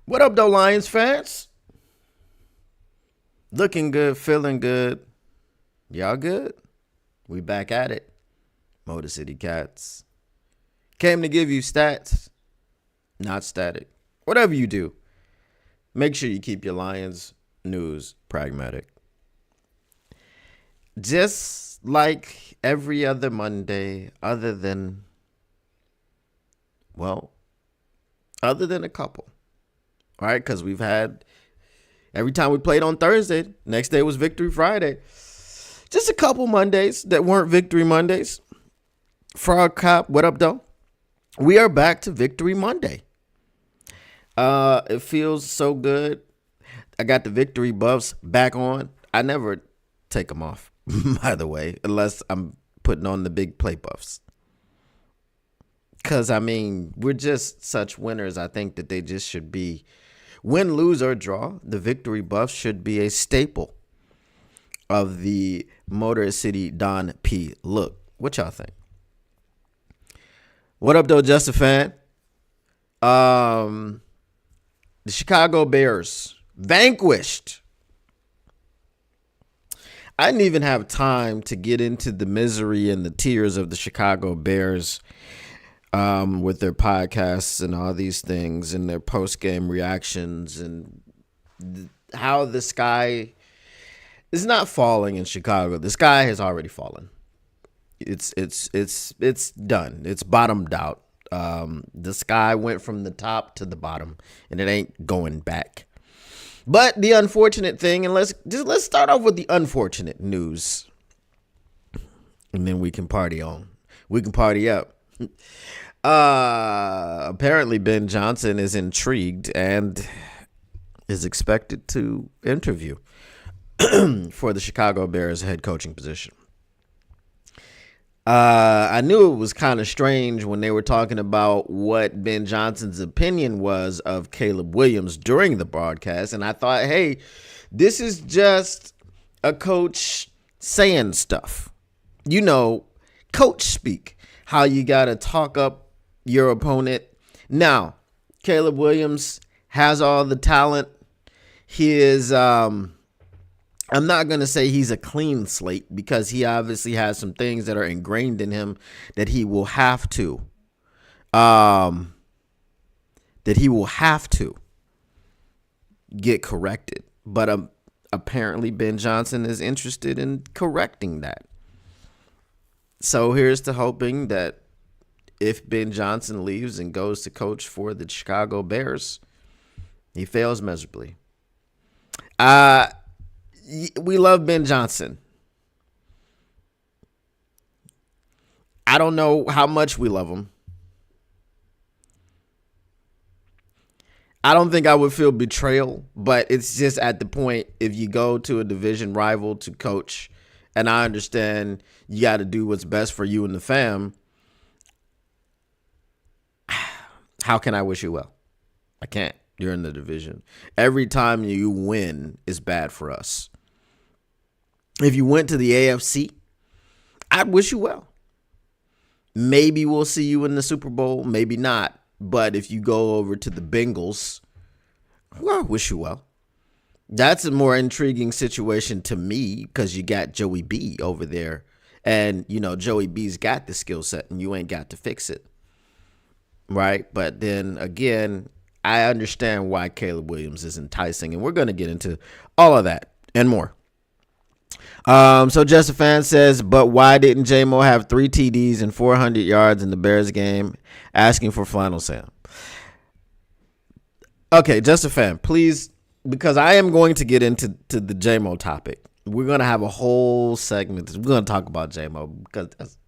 What up, though, Lions fans? Looking good, feeling good. Y'all good? We back at it. Motor City Cats. Came to give you stats, not static. Whatever you do, make sure you keep your Lions news pragmatic. Just like every other Monday, other than a couple. All right, because we've had, every time we played on Thursday, next day was Victory Friday. Just a couple Mondays that weren't Victory Mondays. Frog Cop, what up, though? We are back to Victory Monday. It feels so good. I got the victory buffs back on. I never take them off, by the way, unless I'm putting on the big play buffs. Because, we're just such winners. I think that they just should be, win, lose, or draw, the victory buffs should be a staple of the Motor City Don P look. What y'all think? What up, though, Just a Fan? The Chicago Bears vanquished. I didn't even have time to get into the misery and the tears of the Chicago Bears with their podcasts and all these things and their post-game reactions and how the sky is not falling in Chicago. The sky has already fallen. It's done. It's bottomed out. The sky went from the top to the bottom, and it ain't going back. But the unfortunate thing, and let's start off with the unfortunate news, and then we can party on. We can party up. Apparently, Ben Johnson is intrigued and is expected to interview for the Chicago Bears head coaching position. I knew it was kind of strange when they were talking about what Ben Johnson's opinion was of Caleb Williams during the broadcast. And I thought, hey, this is just a coach saying stuff. You know, coach speak, how you got to talk up your opponent. Now, Caleb Williams has all the talent. He is, I'm not going to say he's a clean slate because he obviously has some things that are ingrained in him that he will have to get corrected. But apparently Ben Johnson is interested in correcting that. So here's to hoping that if Ben Johnson leaves and goes to coach for the Chicago Bears, he fails miserably. We love Ben Johnson. I don't know how much we love him. I don't think I would feel betrayal, but it's just at the point if you go to a division rival to coach, and I understand you got to do what's best for you and the fam. How can I wish you well? I can't. You're in the division. Every time you win is bad for us. If you went to the AFC, I'd wish you well. Maybe we'll see you in the Super Bowl, maybe not. But if you go over to the Bengals, well, I wish you well. That's a more intriguing situation to me because you got Joey B over there. And, you know, Joey B's got the skill set and you ain't got to fix it. Right? But then again, I understand why Caleb Williams is enticing. And we're going to get into all of that and more. So Just a Fan says, but why didn't J-Mo have 3 TDs and 400 yards in the Bears game? Asking for Flannel Sam. Okay, Just a Fan, please, because I am going to get into the J-Mo topic. We're going to have a whole segment. We're going to talk about J-Mo because that's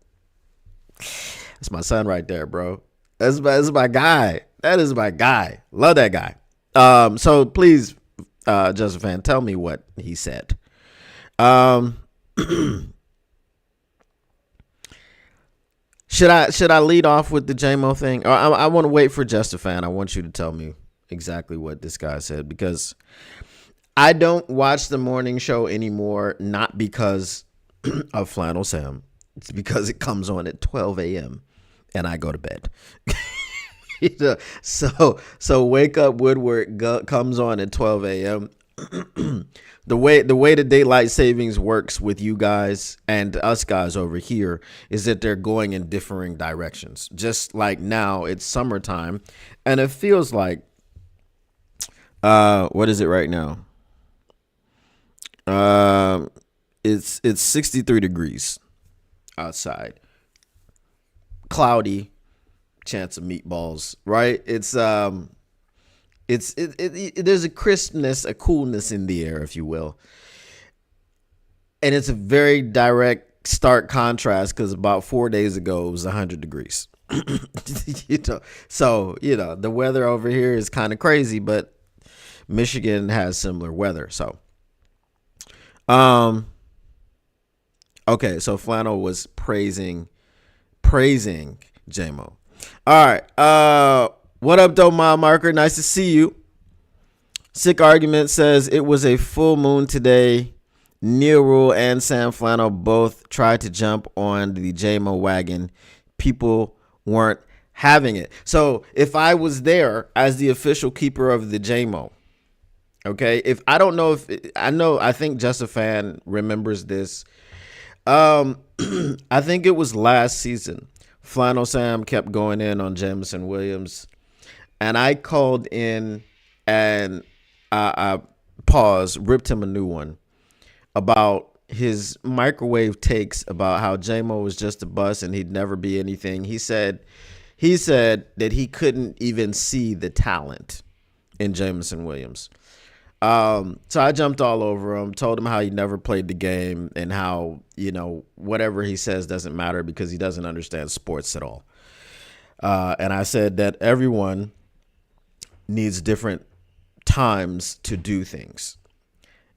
my son right there, bro. That's my guy. That is my guy. Love that guy. So please, Just a Fan, tell me what he said. Should I lead off with the J-Mo thing? Or I want to wait for Just a Fan. I want you to tell me exactly what this guy said because I don't watch the morning show anymore, not because of Flannel Sam. It's because it comes on at 12 a.m. and I go to bed. You know, so Wake Up Woodward comes on at 12 a.m. The way the daylight savings works with you guys and us guys over here is that they're going in differing directions. Just like now, it's summertime, and it feels like what is it right now? It's 63 degrees outside, cloudy, chance of meatballs. Right? There's a crispness, a coolness in the air, if you will. And it's a very direct, stark contrast because about 4 days ago, it was 100 degrees. So, the weather over here is kind of crazy, but Michigan has similar weather. So, okay, so Flannel was praising JMO. All right. What up, though, mile marker? Nice to see you. Sick Argument says it was a full moon today. Neil Rule and Sam Flannel both tried to jump on the JMO wagon. People weren't having it. So if I was there as the official keeper of the JMO, okay, I think Just a Fan remembers this. I think it was last season. Flannel Sam kept going in on Jameson Williams, and I called in and I ripped him a new one about his microwave takes about how J-Mo was just a bust and he'd never be anything. He said that he couldn't even see the talent in Jameson Williams. So I jumped all over him, told him how he never played the game and how, whatever he says doesn't matter because he doesn't understand sports at all. And I said that everyone needs different times to do things.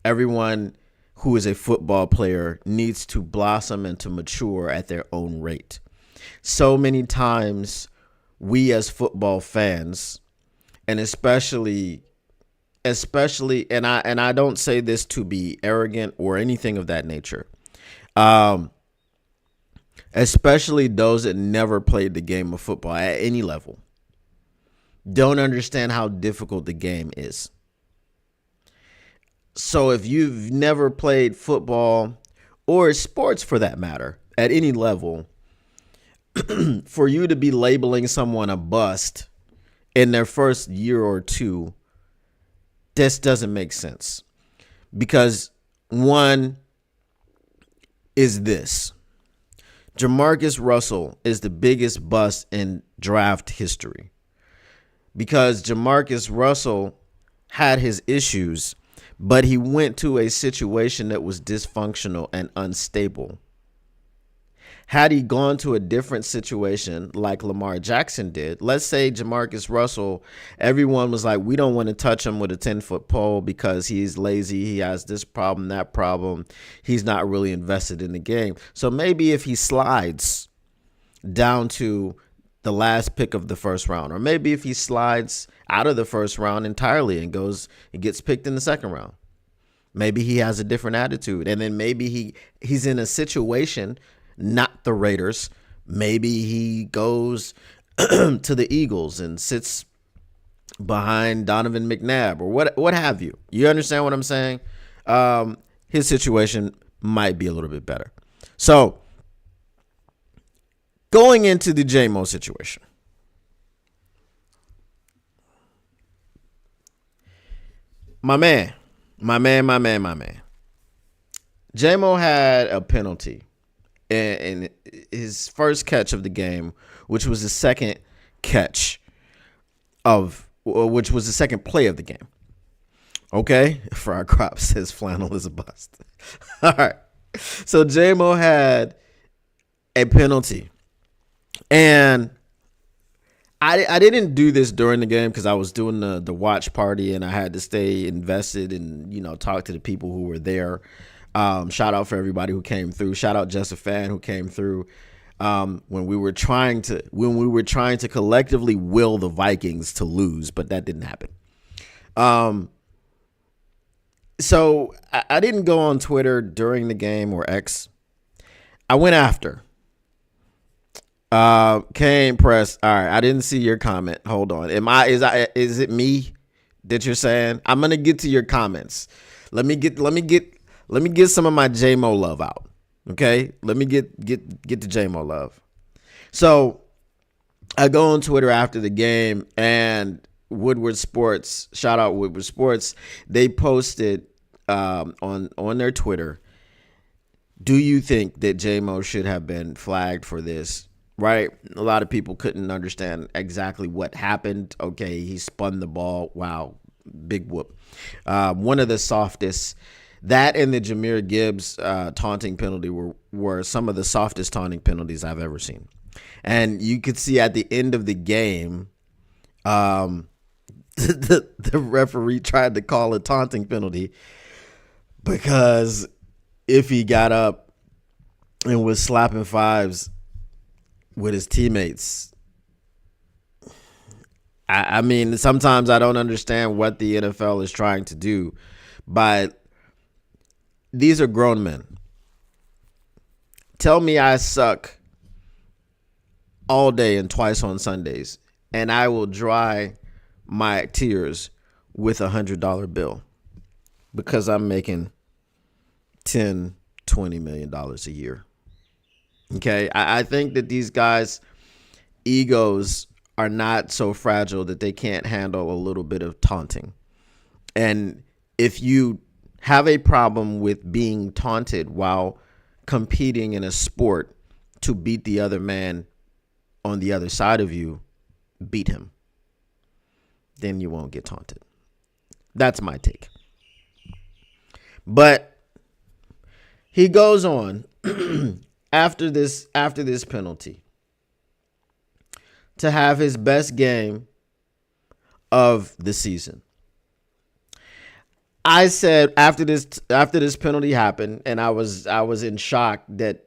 Everyone who is a football player needs to blossom and to mature at their own rate. So many times we as football fans, and especially and I don't say this to be arrogant or anything of that nature. Especially those that never played the game of football at any level don't understand how difficult the game is. So if you've never played football or sports for that matter at any level, for you to be labeling someone a bust in their first year or two, this doesn't make sense. Because one is this. Jamarcus Russell is the biggest bust in draft history. Because Jamarcus Russell had his issues, but he went to a situation that was dysfunctional and unstable. Had he gone to a different situation like Lamar Jackson did, let's say Jamarcus Russell, everyone was like, we don't want to touch him with a 10-foot pole because he's lazy. He has this problem, that problem. He's not really invested in the game. So maybe if he slides down to the last pick of the first round, or maybe if he slides out of the first round entirely and gets picked in the second round, maybe he has a different attitude. And then maybe he's in a situation, not the Raiders. Maybe he goes to the Eagles and sits behind Donovan McNabb or what have you. You understand what I'm saying? His situation might be a little bit better. So going into the J-Mo situation, my man. J-Mo had a penalty in his first catch of the game, which was the second play of the game. Okay? For our crop says Flannel is a bust. All right. So J-Mo had a penalty. And I didn't do this during the game because I was doing the watch party and I had to stay invested and, talk to the people who were there. Shout out for everybody who came through. Shout out Just a Fan who came through when we were trying to collectively will the Vikings to lose, but that didn't happen. So I didn't go on Twitter during the game or X. I went after. Kane Press. All right, I didn't see your comment. Hold on. Is it me that you're saying? I'm gonna get to your comments. Let me get some of my JMO love out. Okay? Let me get the JMO love. So I go on Twitter after the game, and Woodward Sports, shout out Woodward Sports, they posted on their Twitter, do you think that JMO should have been flagged for this? Right? A lot of people couldn't understand exactly what happened. Okay, he spun the ball. Wow, big whoop. One of the softest, that and the Jahmyr Gibbs taunting penalty were some of the softest taunting penalties I've ever seen. And you could see at the end of the game, the referee tried to call a taunting penalty because if he got up and was slapping fives with his teammates, I mean, sometimes I don't understand what the NFL is trying to do, but these are grown men. Tell me I suck all day and twice on Sundays, and I will dry my tears with $100 bill because I'm making $10, $20 million a year. Okay, I think that these guys' egos are not so fragile that they can't handle a little bit of taunting. And if you have a problem with being taunted while competing in a sport to beat the other man on the other side of you, beat him. Then you won't get taunted. That's my take. But he goes on after this penalty to have his best game of the season. I said after this penalty happened, and I was in shock that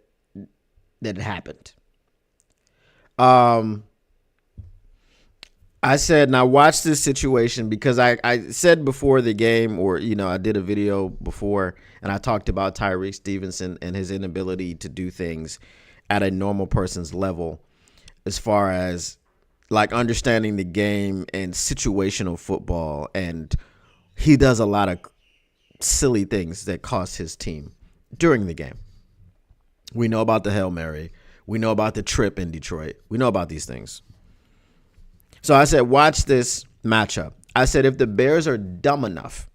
it happened. I said, now watch this situation, because I said before the game, or, I did a video before and I talked about Tyreek Stevenson and his inability to do things at a normal person's level as far as like understanding the game and situational football. And he does a lot of silly things that cost his team during the game. We know about the Hail Mary. We know about the trip in Detroit. We know about these things. So I said, watch this matchup. I said, if the Bears are dumb enough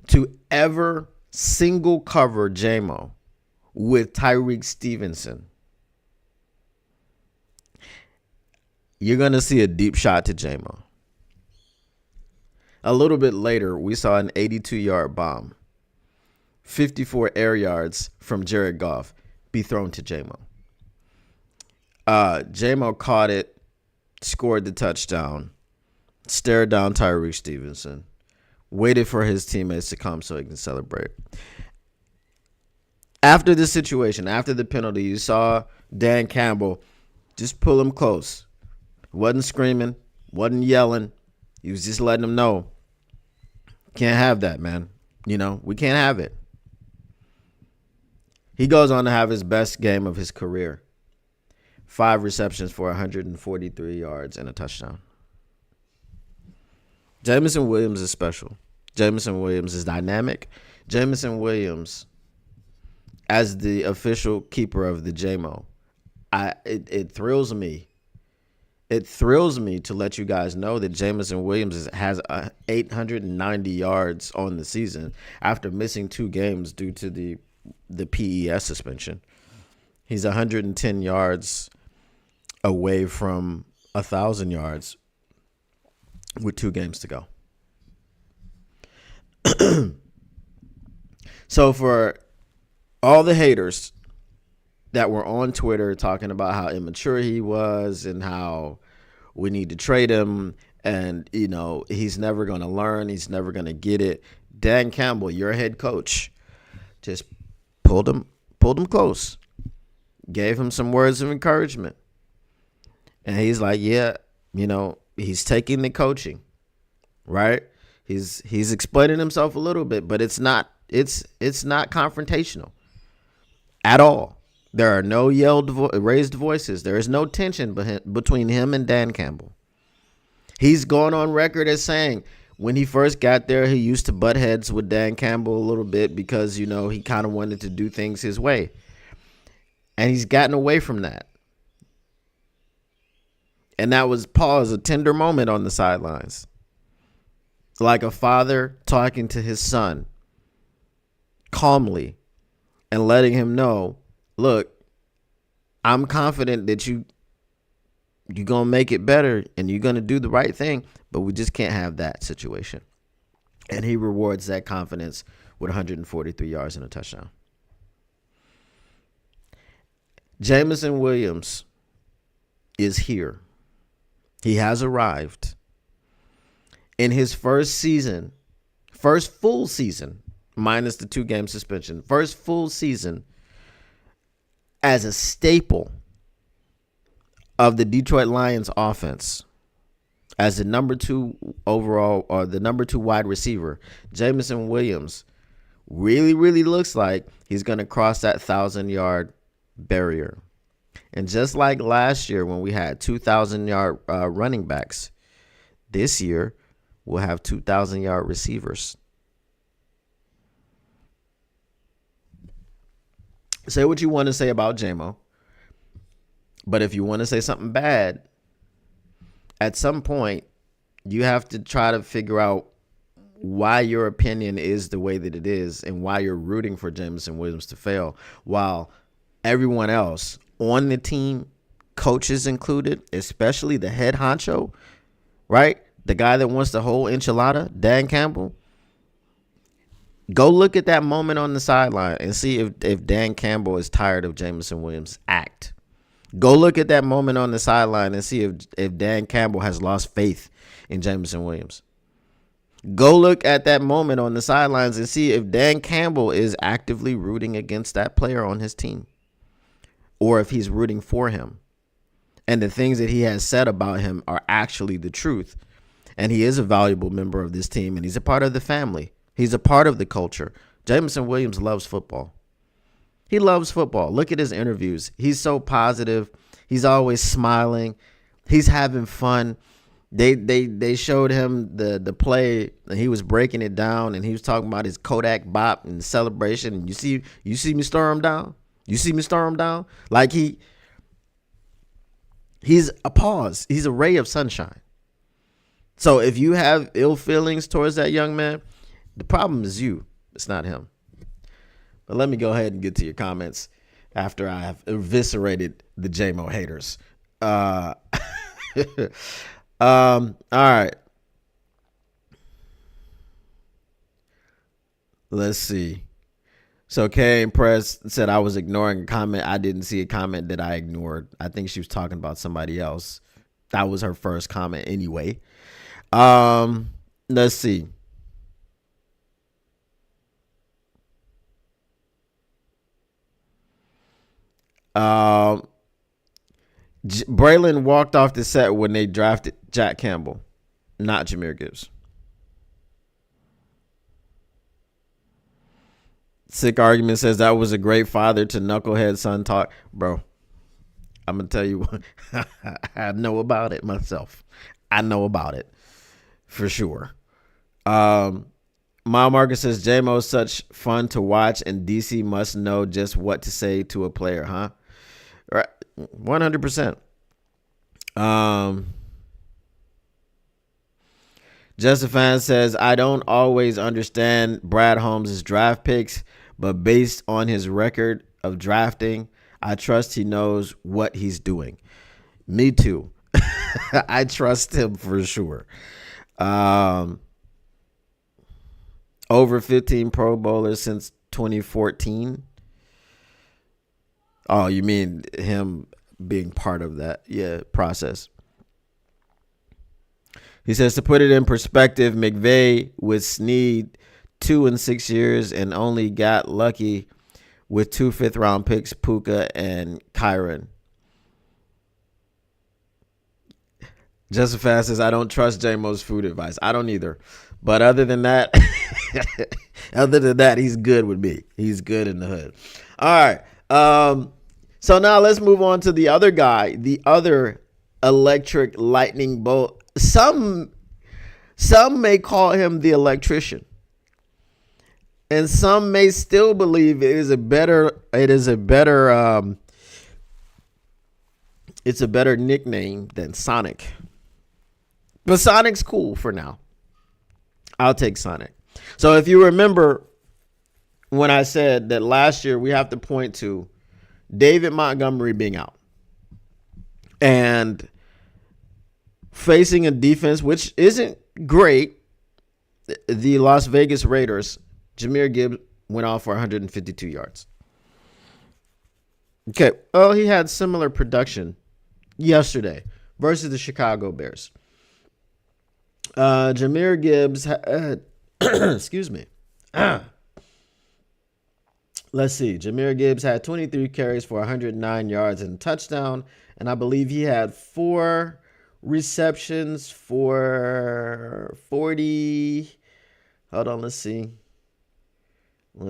to ever single cover JMO with Tyreek Stevenson, you're going to see a deep shot to JMO. A little bit later, we saw an 82-yard bomb, 54 air yards from Jared Goff, be thrown to JMO. JMO caught it, scored the touchdown, stared down Tyreek Stevenson, waited for his teammates to come so he can celebrate. After the situation, after the penalty, you saw Dan Campbell just pull him close. Wasn't screaming, wasn't yelling. He was just letting him know, can't have that, man. We can't have it. He goes on to have his best game of his career. 5 receptions for 143 yards and a touchdown. Jameson Williams is special. Jameson Williams is dynamic. Jameson Williams, as the official keeper of the JMO, it thrills me. It thrills me to let you guys know that Jameson Williams has 890 yards on the season after missing 2 games due to the PES suspension. He's 110 yards away from 1,000 yards with 2 games to go. So for all the haters that were on Twitter talking about how immature he was and how we need to trade him and, he's never going to learn, he's never going to get it, Dan Campbell, your head coach, just pulled him close, gave him some words of encouragement. And he's like, yeah, he's taking the coaching, right? He's explaining himself a little bit, but it's not confrontational at all. There are no raised voices. There is no tension between him and Dan Campbell. He's gone on record as saying when he first got there, he used to butt heads with Dan Campbell a little bit because, he kind of wanted to do things his way. And he's gotten away from that. And that was a tender moment on the sidelines. Like a father talking to his son calmly and letting him know, look, I'm confident that you're going to make it better and you're going to do the right thing, but we just can't have that situation. And he rewards that confidence with 143 yards and a touchdown. Jameson Williams is here. He has arrived. In his first full season, minus the 2-game suspension, first full season as a staple of the Detroit Lions offense, as the number 2 overall or the number 2 wide receiver, Jameson Williams really, really looks like he's going to cross that 1,000-yard barrier. And just like last year when we had 2,000-yard running backs, this year we'll have 2,000-yard receivers. Say what you want to say about J-Mo, but if you want to say something bad, at some point you have to try to figure out why your opinion is the way that it is and why you're rooting for Jameson Williams to fail, while everyone else on the team, coaches included, especially the head honcho, right? The guy that wants the whole enchilada, Dan Campbell. Go look at that moment on the sideline and see if Dan Campbell is tired of Jameson Williams' act. Go look at that moment on the sideline and see if Dan Campbell has lost faith in Jameson Williams. Go look at that moment on the sidelines and see if Dan Campbell is actively rooting against that player on his team, or if he's rooting for him and the things that he has said about him are actually the truth. And he is a valuable member of this team, and he's a part of the family. He's a part of the culture. Jameson Williams loves football. He loves football. Look at his interviews. He's so positive. He's always smiling. He's having fun. They showed him the play, and he was breaking it down, and he was talking about his Kodak bop and celebration. And you see me stir him down? You see me stir him down? Like he's a pause. He's a ray of sunshine. So if you have ill feelings towards that young man, the problem is you. It's not him. But let me go ahead and get to your comments after I have eviscerated the J-Mo haters. All right. Let's see. So Kay Press said I was ignoring a comment. I didn't see a comment that I ignored. I think she was talking about somebody else. That was her first comment anyway. Let's see. Braylon walked off the set when they drafted Jack Campbell, not Jahmyr Gibbs. Sick Argument says that was a great father to knucklehead son talk. Bro, I'm going to tell you what, I know about it myself. I know about it for sure. Mile Marcus says J-Mo is such fun to watch and DC must know just what to say to a player, huh? Right, 100%. Justifan says I don't always understand Brad Holmes' draft picks, but based on his record of drafting, I trust he knows what he's doing. Me too. I trust him for sure. Over 15 Pro Bowlers since 2014. Oh, you mean him being part of that process. He says, to put it in perspective, McVay with Snead 2 and 6 years and only got lucky with 2 fifth-round picks, Puka and Kyron. Justifan says, I don't trust J-Mo's food advice. I don't either. But other than that, he's good with me. He's good in the hood. All right. So now let's move on to the other guy, the other electric lightning bolt. Some may call him the electrician. And some may still believe it's a better nickname than Sonic. But Sonic's cool for now. I'll take Sonic. So if you remember when I said that last year we have to point to David Montgomery being out and facing a defense which isn't great, the Las Vegas Raiders, Jahmyr Gibbs went off for 152 yards. Okay, well, he had similar production yesterday versus the Chicago Bears. Jahmyr Gibbs had, excuse me. Let's see. Jahmyr Gibbs had 23 carries for 109 yards and a touchdown, and I believe he had 4 receptions for 40. Hold on, let's see. I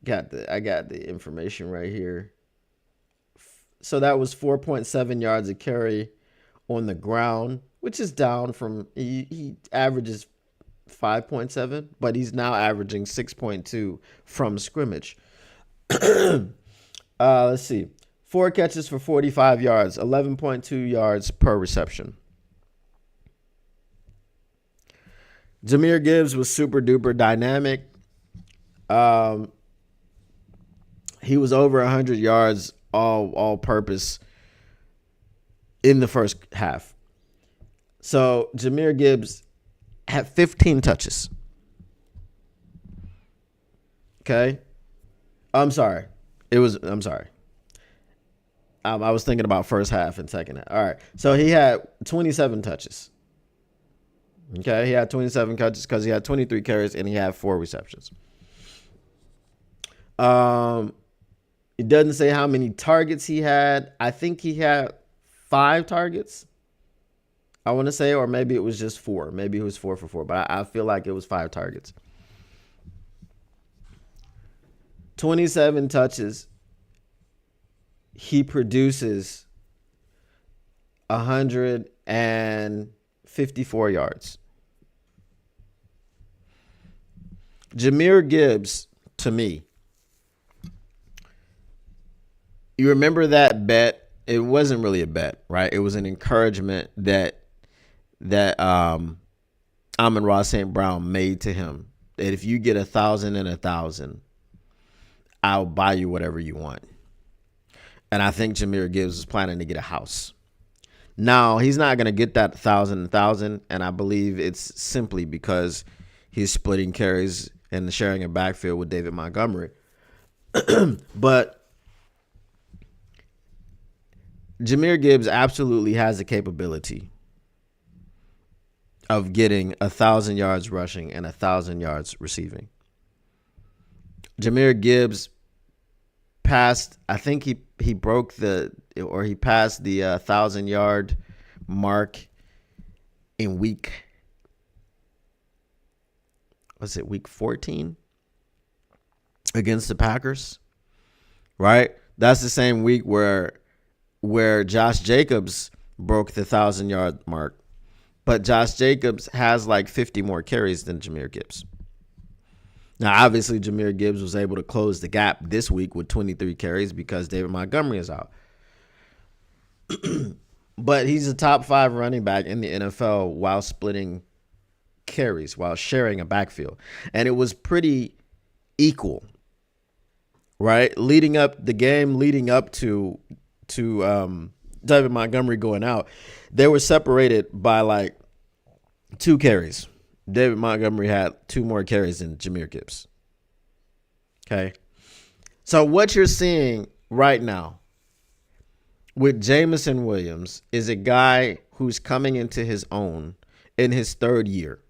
got the information right here. So that was 4.7 yards a carry on the ground, which is down from he averages 5.7, but he's now averaging 6.2 from scrimmage. Let's see. 4 catches for 45 yards, 11.2 yards per reception. Jahmyr Gibbs was super duper dynamic. He was over 100 yards all purpose in the first half. So Jahmyr Gibbs had 15 touches. Okay. I'm sorry. I was thinking about first half and second half. All right. So he had 27 touches. Okay. He had 27 touches because he had 23 carries and he had 4 receptions. It doesn't say how many targets he had. I think he had 5 targets, I want to say, or maybe it was just 4. Maybe it was 4 for 4, but I feel like it was 5 targets. 27 touches. He produces 154 yards. Jahmyr Gibbs, to me, you remember that bet? It wasn't really a bet, right? It was an encouragement that Amon-Ra St. Brown made to him, that if you get 1,000 and 1,000, I'll buy you whatever you want. And I think Jahmyr Gibbs is planning to get a house. Now, he's not going to get that 1,000, and I believe it's simply because he's splitting carries and sharing a backfield with David Montgomery. But Jahmyr Gibbs absolutely has the capability of getting 1,000 yards rushing and 1,000 yards receiving. Jahmyr Gibbs passed, I think he passed the 1,000-yard mark in week 14 against the Packers, right? That's the same week where Josh Jacobs broke the 1,000-yard mark, but Josh Jacobs has like 50 more carries than Jahmyr Gibbs. Now, obviously, Jahmyr Gibbs was able to close the gap this week with 23 carries because David Montgomery is out. But he's a top 5 running back in the NFL while splitting carries, while sharing a backfield. And it was pretty equal, right? Leading up to David Montgomery going out, they were separated by like 2 carries. David Montgomery had 2 more carries than Jahmyr Gibbs. Okay. So what you're seeing right now with Jameson Williams is a guy who's coming into his own in his 3rd year.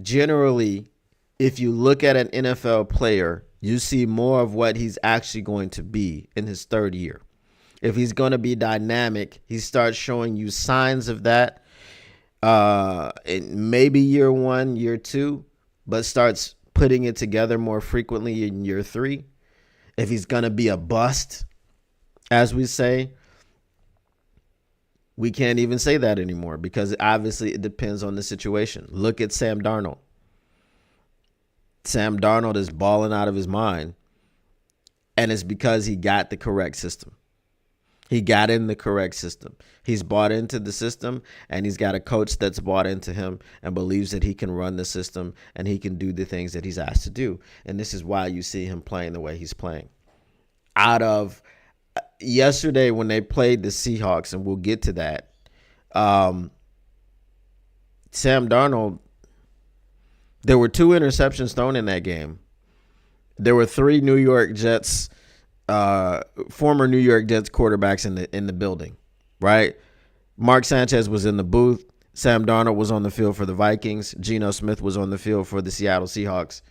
Generally, if you look at an NFL player, you see more of what he's actually going to be in his 3rd year. If he's going to be dynamic, he starts showing you signs of that. In maybe year 1, year 2, but starts putting it together more frequently in year 3. if he's going to be a bust, as we say, we can't even say that anymore because obviously it depends on the situation. Look at Sam Darnold. Sam Darnold is balling out of his mind, and it's because he got the correct system. He got in the correct system. He's bought into the system, and he's got a coach that's bought into him and believes that he can run the system and he can do the things that he's asked to do. And this is why you see him playing the way he's playing. Out of yesterday when they played the Seahawks, and we'll get to that, Sam Darnold, there were 2 interceptions thrown in that game. There were 3 New York Jets, former New York Jets quarterbacks in the building, right? Mark Sanchez was in the booth. Sam Darnold was on the field for the Vikings. Geno Smith was on the field for the Seattle Seahawks.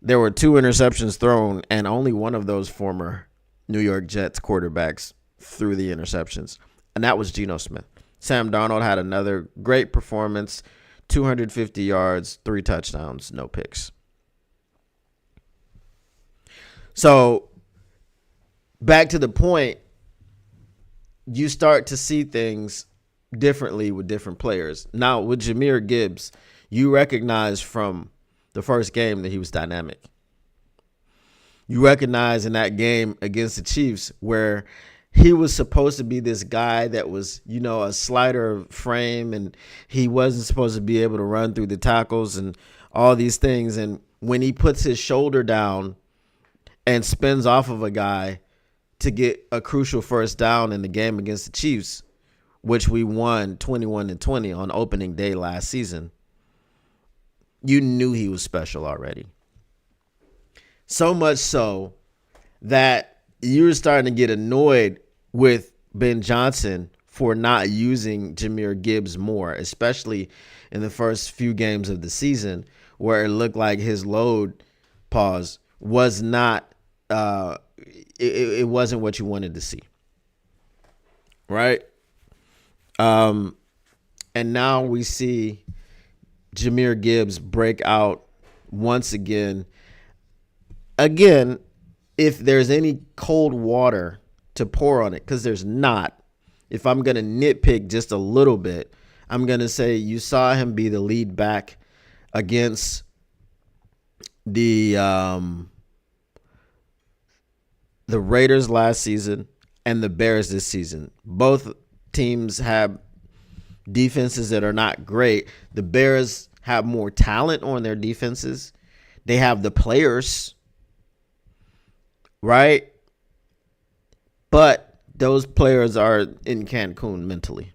There were 2 interceptions thrown, and only one of those former New York Jets quarterbacks threw the interceptions, and that was Geno Smith. Sam Darnold had another great performance, 250 yards, 3 touchdowns, no picks. So back to the point, you start to see things differently with different players. Now, with Jahmyr Gibbs, you recognize from the first game that he was dynamic. You recognize in that game against the Chiefs where he was supposed to be this guy that was, a slighter frame, and he wasn't supposed to be able to run through the tackles and all these things. And when he puts his shoulder down and spins off of a guy to get a crucial first down in the game against the Chiefs, which we won 21-20 on opening day last season, you knew he was special already. So much so that you were starting to get annoyed with Ben Johnson for not using Jahmyr Gibbs more, especially in the first few games of the season where it looked like his load was not it wasn't what you wanted to see. Right? And now we see Jahmyr Gibbs break out once again. Again, if there's any cold water to pour on it, because there's not, if I'm going to nitpick just a little bit, I'm going to say you saw him be the lead back against the Raiders last season and the Bears this season. Both teams have defenses that are not great. The Bears have more talent on their defenses. They have the players, right? But those players are in Cancun mentally.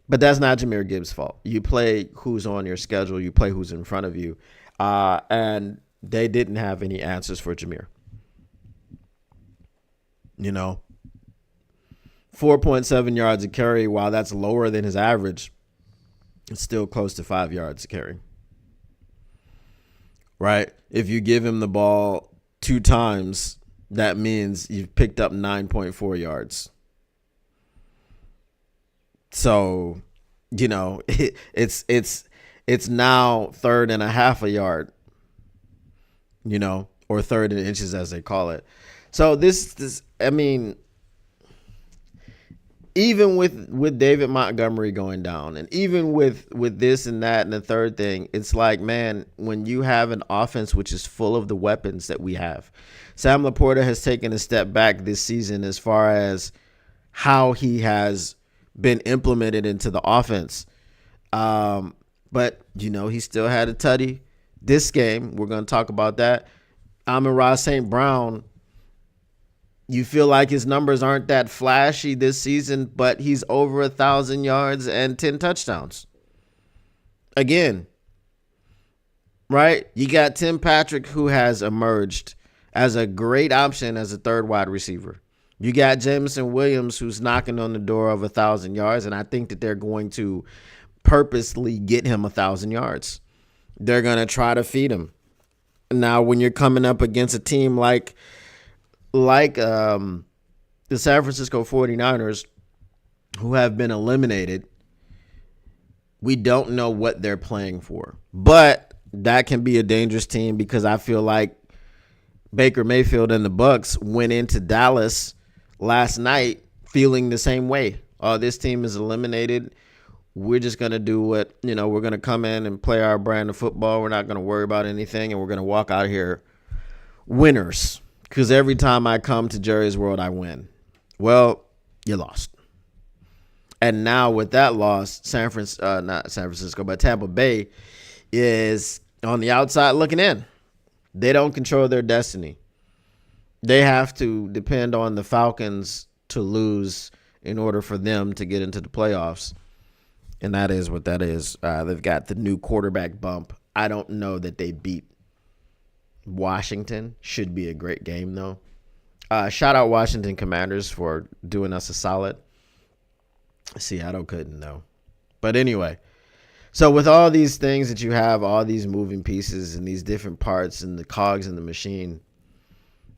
But that's not Jahmyr Gibbs' fault. You play who's on your schedule. You play who's in front of you. And they didn't have any answers for Jahmyr. 4.7 yards a carry, while that's lower than his average, it's still close to 5 yards a carry. Right? If you give him the ball 2 times, that means you've picked up 9.4 yards. So, it's now 3rd and a half a yard, or 3rd in inches as they call it. So even with David Montgomery going down, and even with this and that and the third thing, it's like, man, when you have an offense which is full of the weapons that we have, Sam LaPorta has taken a step back this season as far as how he has been implemented into the offense. But, he still had a tutty this game. We're going to talk about that. Amon-Ra St. Brown, you feel like his numbers aren't that flashy this season, but he's over 1,000 yards and 10 touchdowns. Again, right? You got Tim Patrick, who has emerged as a great option as a 3rd wide receiver. You got Jameson Williams, who's knocking on the door of 1,000 yards, and I think that they're going to purposely get him 1,000 yards. They're going to try to feed him. Now, when you're coming up against a team like the San Francisco 49ers, who have been eliminated, we don't know what they're playing for. But that can be a dangerous team because I feel like Baker Mayfield and the Bucks went into Dallas last night feeling the same way. Oh, this team is eliminated. We're just going to do what, we're going to come in and play our brand of football. We're not going to worry about anything, and we're going to walk out here winners. Because every time I come to Jerry's World, I win. Well, you lost. And now with that loss, not San Francisco, but Tampa Bay is on the outside looking in. They don't control their destiny. They have to depend on the Falcons to lose in order for them to get into the playoffs. And that is what that is. They've got the new quarterback bump. I don't know that they beat Washington. Should be a great game, though. Shout out Washington Commanders for doing us a solid. Seattle couldn't, though. But anyway, so with all these things that you have, all these moving pieces and these different parts and the cogs in the machine,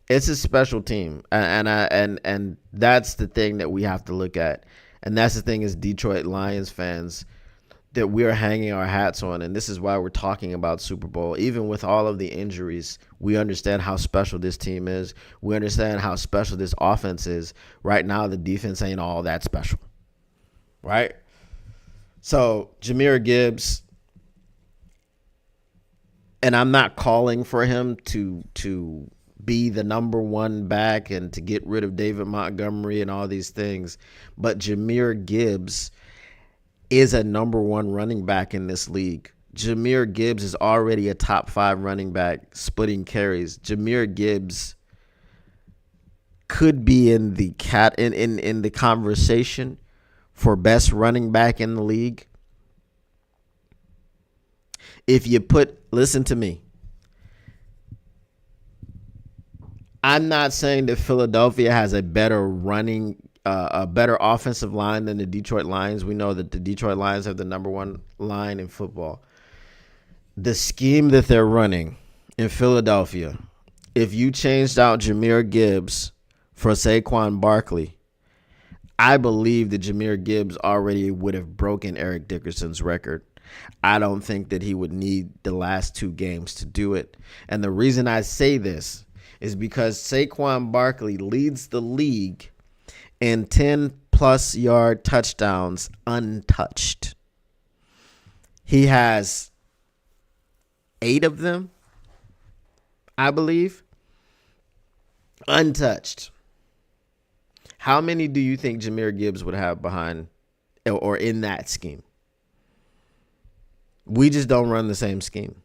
it's a special team. And that's the thing that we have to look at. And that's the thing as Detroit Lions fans that we're hanging our hats on. And this is why we're talking about Super Bowl. Even with all of the injuries, we understand how special this team is. We understand how special this offense is. Right now, the defense ain't all that special. Right? So, Jahmyr Gibbs, and I'm not calling for him to be the number one back and to get rid of David Montgomery and all these things, but Jahmyr Gibbs is a number one running back in this league. Jahmyr Gibbs is already a top 5 running back splitting carries. Jahmyr Gibbs could be in the in the conversation for best running back in the league. If you listen to me. I'm not saying that Philadelphia has a better offensive line than the Detroit Lions. We know that the Detroit Lions have the number one line in football. The scheme that they're running in Philadelphia, if you changed out Jahmyr Gibbs for Saquon Barkley, I believe that Jahmyr Gibbs already would have broken Eric Dickerson's record. I don't think that he would need the last 2 games to do it. And the reason I say this is because Saquon Barkley leads the league in 10-plus yard touchdowns untouched. He has 8 of them, I believe, untouched. How many do you think Jahmyr Gibbs would have behind or in that scheme? We just don't run the same scheme.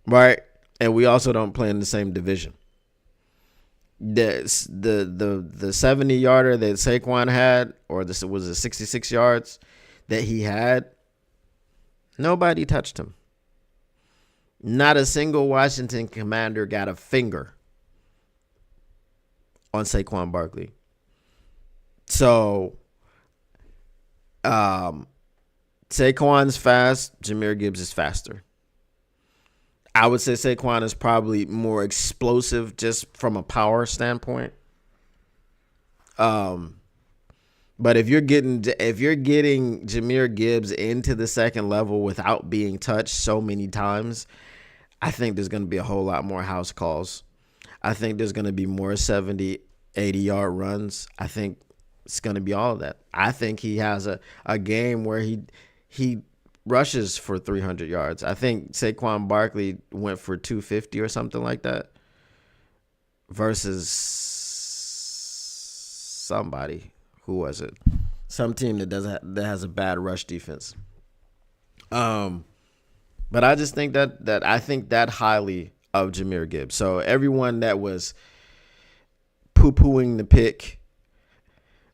Right? And we also don't play in the same division. The 70-yarder that Saquon had, or this was it 66 yards that he had, nobody touched him. Not a single Washington Commander got a finger on Saquon Barkley. So, Saquon's fast. Jahmyr Gibbs is faster. I would say Saquon is probably more explosive just from a power standpoint. But if you're getting Jahmyr Gibbs into the second level without being touched so many times, I think there's going to be a whole lot more house calls. I think there's going to be more 70, 80-yard runs. I think it's going to be all of that. I think he has a game where he rushes for 300 yards. I think Saquon Barkley went for 250 or something like that versus somebody. Who was it? Some team that has a bad rush defense. But I just think that I think that highly of Jahmyr Gibbs. So everyone that was poo-pooing the pick,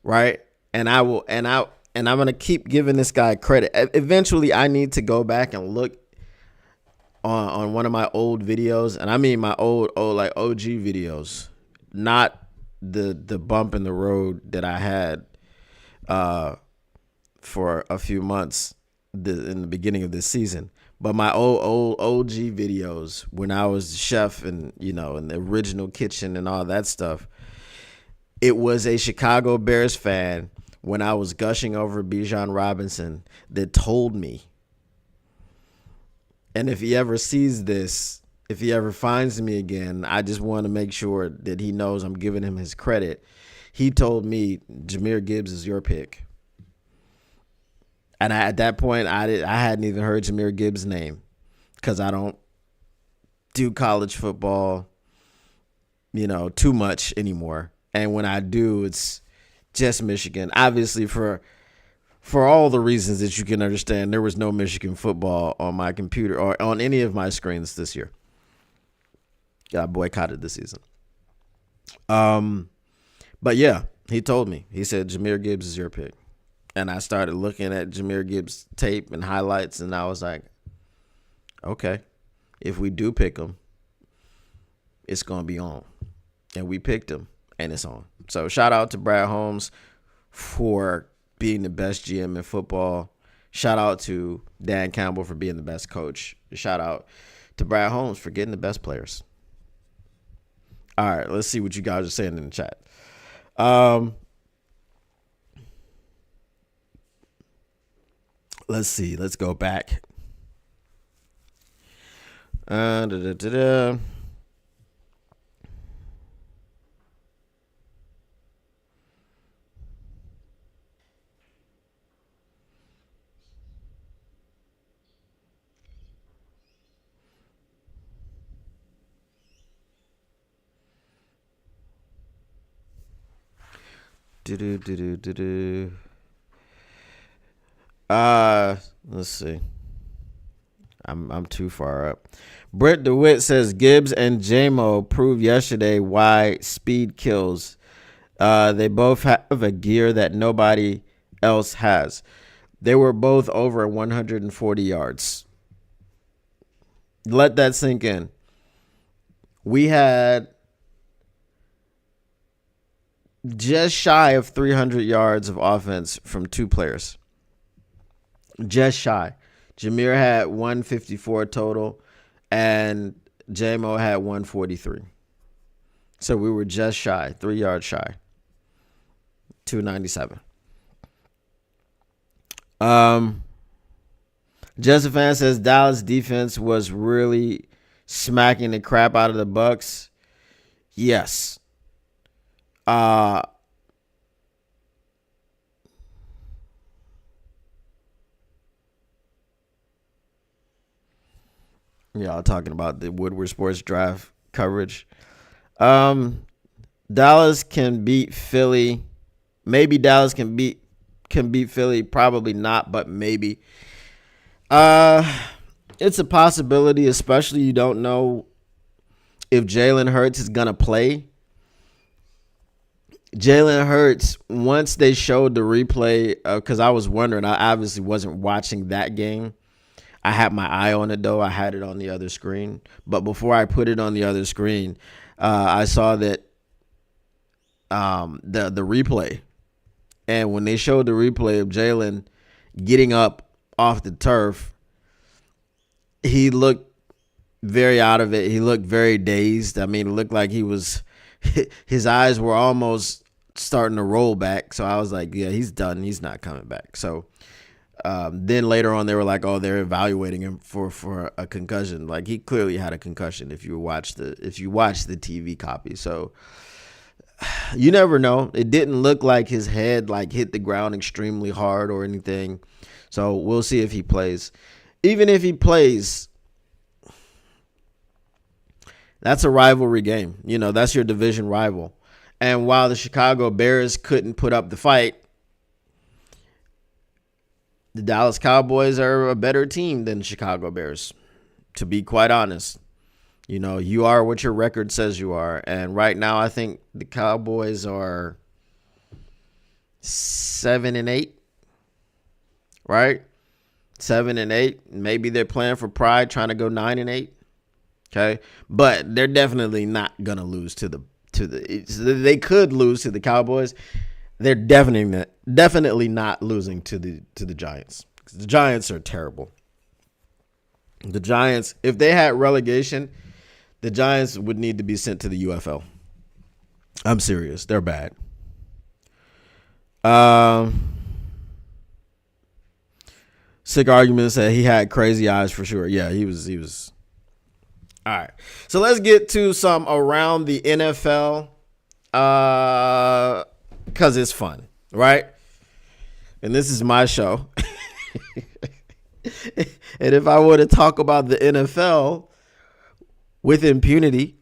right? And I'm going to keep giving this guy credit. Eventually, I need to go back and look on one of my old videos. And I mean my old like OG videos, not the bump in the road that I had for a few months in the beginning of this season. But my old OG videos when I was the chef and, in the original kitchen and all that stuff. It was a Chicago Bears fan when I was gushing over Bijan Robinson that told me, and if he ever sees this, if he ever finds me again, I just want to make sure that he knows I'm giving him his credit. He told me Jahmyr Gibbs is your pick. And at that point, I hadn't even heard Jahmyr Gibbs' name because I don't do college football, too much anymore. And when I do, it's just Michigan. Obviously, for all the reasons that you can understand, there was no Michigan football on my computer or on any of my screens this year. Got boycotted this season. But yeah, he told me. He said Jahmyr Gibbs is your pick. And I started looking at Jahmyr Gibbs' tape and highlights, and I was like, okay, if we do pick him, it's going to be on. And we picked him, and it's on. So shout out to Brad Holmes for being the best GM in football. Shout out to Dan Campbell for being the best coach. Shout out to Brad Holmes for getting the best players. All right, let's see what you guys are saying in the chat. Let's see. Let's go back. Let's see. I'm too far up. Brett DeWitt says Gibbs and JMO proved yesterday why speed kills. They both have a gear that nobody else has. They were both over 140 yards. Let that sink in. We had just shy of 300 yards of offense from two players. Just shy. Jahmyr had 154 total, and JMO had 143. So we were just shy, 3 yards shy. 297. Josephan says Dallas defense was really smacking the crap out of the Bucs. Yes. Y'all talking about the Woodward Sports Drive coverage. Dallas can beat Philly. Maybe Dallas can beat Philly. Probably not, but maybe. It's a possibility, especially you don't know if Jalen Hurts is gonna play. Jalen Hurts, once they showed the replay, because I was wondering, I obviously wasn't watching that game. I had my eye on it, though. I had it on the other screen. But before I put it on the other screen, I saw that the replay. And when they showed the replay of Jalen getting up off the turf, he looked very out of it. He looked very dazed. I mean, it looked like his eyes were almost starting to roll back. So I was like, yeah, he's done. He's not coming back. So then later on, they were like, oh, they're evaluating him for a concussion. Like, he clearly had a concussion if you watch the TV copy. So you never know. It didn't look like his head hit the ground extremely hard or anything. So we'll see if he plays. Even if he plays, that's a rivalry game. That's your division rival. And while the Chicago Bears couldn't put up the fight, the Dallas Cowboys are a better team than the Chicago Bears, to be quite honest. You are what your record says you are. And right now, I think the Cowboys are 7-8, right? 7-8. Maybe they're playing for pride, trying to go 9-8. Okay, but they're definitely not gonna lose to the. They could lose to the Cowboys. They're definitely not losing to the Giants. The Giants are terrible. The Giants, if they had relegation, the Giants would need to be sent to the UFL. I'm serious. They're bad. Sick argument said he had crazy eyes for sure. Yeah, he was All right. So let's get to some around the NFL because it's fun, right? And this is my show. And if I were to talk about the NFL with impunity,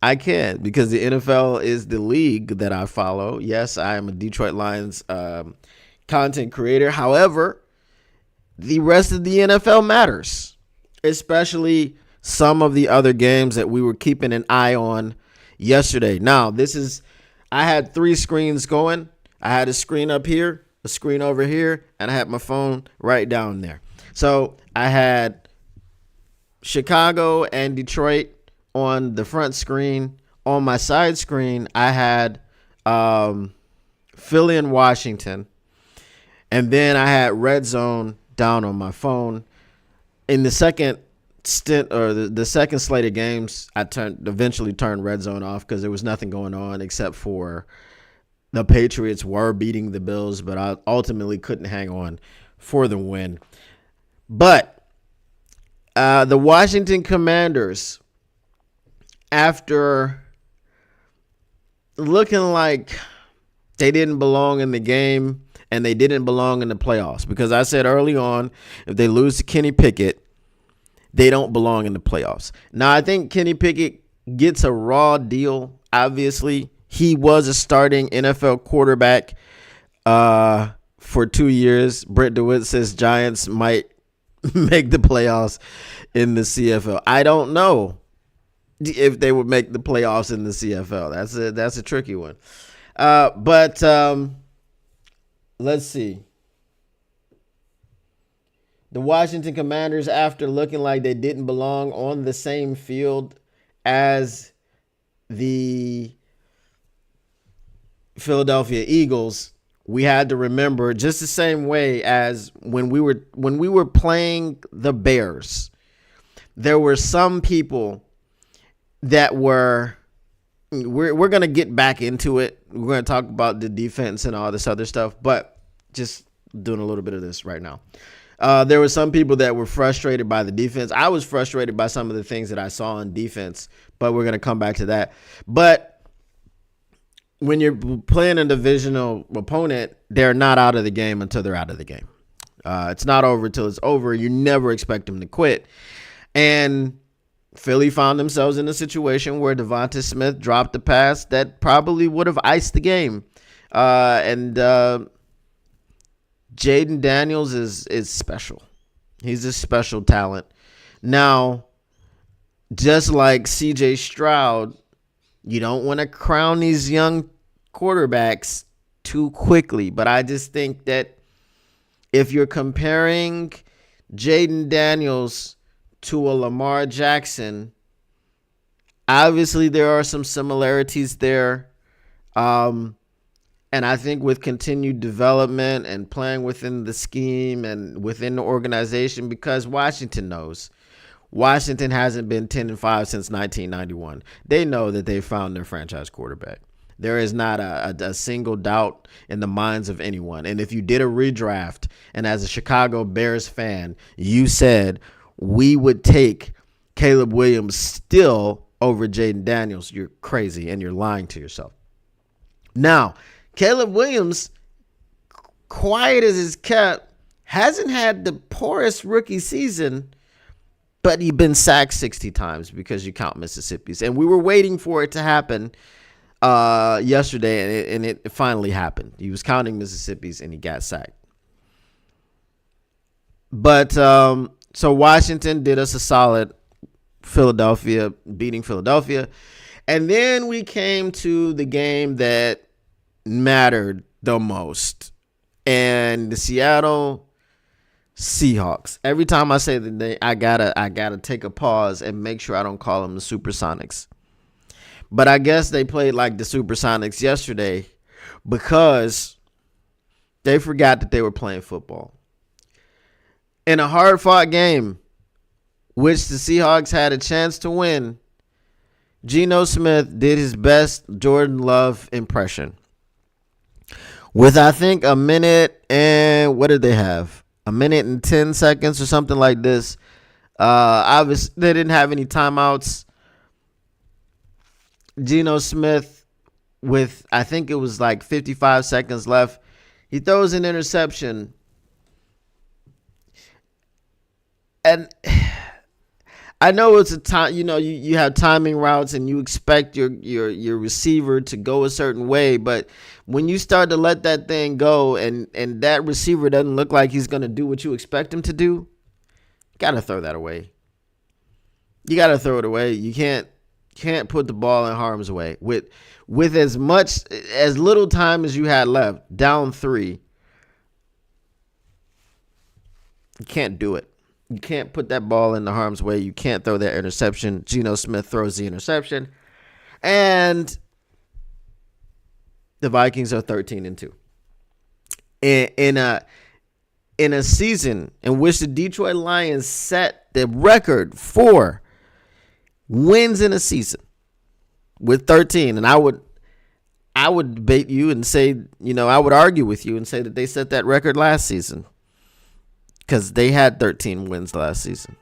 I can, because the NFL is the league that I follow. Yes, I am a Detroit Lions content creator. However, the rest of the NFL matters, especially some of the other games that we were keeping an eye on yesterday. Now, I had 3 screens going. I had a screen up here, a screen over here, and I had my phone right down there. So I had Chicago and Detroit on the front screen. On my side screen, I had Philly and Washington. And then I had Red Zone down on my phone. In the second stint, or the second slate of games, I eventually turned Red Zone off because there was nothing going on except for the Patriots were beating the Bills, but I ultimately couldn't hang on for the win. But the Washington Commanders, after looking like they didn't belong in the game and they didn't belong in the playoffs, because I said early on, if they lose to Kenny Pickett, they don't belong in the playoffs. Now, I think Kenny Pickett gets a raw deal. Obviously, he was a starting NFL quarterback for 2 years. Brett DeWitt says Giants might make the playoffs in the CFL. I don't know if they would make the playoffs in the CFL. That's a tricky one. But let's see. The Washington Commanders, after looking like they didn't belong on the same field as the Philadelphia Eagles, we had to remember, just the same way as when we were playing the Bears, there were some people that we're going to get back into it. We're going to talk about the defense and all this other stuff, but just doing a little bit of this right now. There were some people that were frustrated by the defense. I was frustrated by some of the things that I saw on defense, but we're going to come back to that. But when you're playing a divisional opponent, they're not out of the game until they're out of the game. It's not over until it's over. You never expect them to quit. And Philly found themselves in a situation where Devonta Smith dropped a pass that probably would have iced the game. And Jaden Daniels is special. He's a special talent. Now, just like CJ Stroud, you don't want to crown these young quarterbacks too quickly. But I just think that if you're comparing Jaden Daniels to a Lamar Jackson, obviously there are some similarities there. And I think with continued development and playing within the scheme and within the organization, because Washington knows. Washington hasn't been 10-5 since 1991. They know that they found their franchise quarterback. There is not a single doubt in the minds of anyone. And if you did a redraft, and as a Chicago Bears fan, you said we would take Caleb Williams still over Jaden Daniels, you're crazy and you're lying to yourself. Now, Caleb Williams, quiet as he's kept, hasn't had the poorest rookie season, but he's been sacked 60 times because you count Mississippi's. And we were waiting for it to happen yesterday, and it finally happened. He was counting Mississippi's, and he got sacked. But so Washington did us a solid, beating Philadelphia. And then we came to the game that mattered the most. And the Seattle Seahawks. Every time I say the name, I gotta take a pause and make sure I don't call them the Supersonics. But I guess they played like the Supersonics yesterday because they forgot that they were playing football. In a hard-fought game, which the Seahawks had a chance to win, Geno Smith did his best Jordan Love impression. With, I think, a minute and, what did they have? A minute and 10 seconds or something like this. Obviously, they didn't have any timeouts. Geno Smith with, I think it was like 55 seconds left. He throws an interception. And I know it's a time, you have timing routes and you expect your receiver to go a certain way, but when you start to let that thing go and that receiver doesn't look like he's going to do what you expect him to do, you got to throw that away. You got to throw it away. You can't put the ball in harm's way with as little time as you had left, down 3. You can't do it. You can't put that ball in the harm's way. You can't throw that interception. Geno Smith throws the interception. And the Vikings are 13-2. In a season in which the Detroit Lions set the record for wins in a season with 13. And I would debate you and say, I would argue with you and say that they set that record last season, because they had 13 wins last season,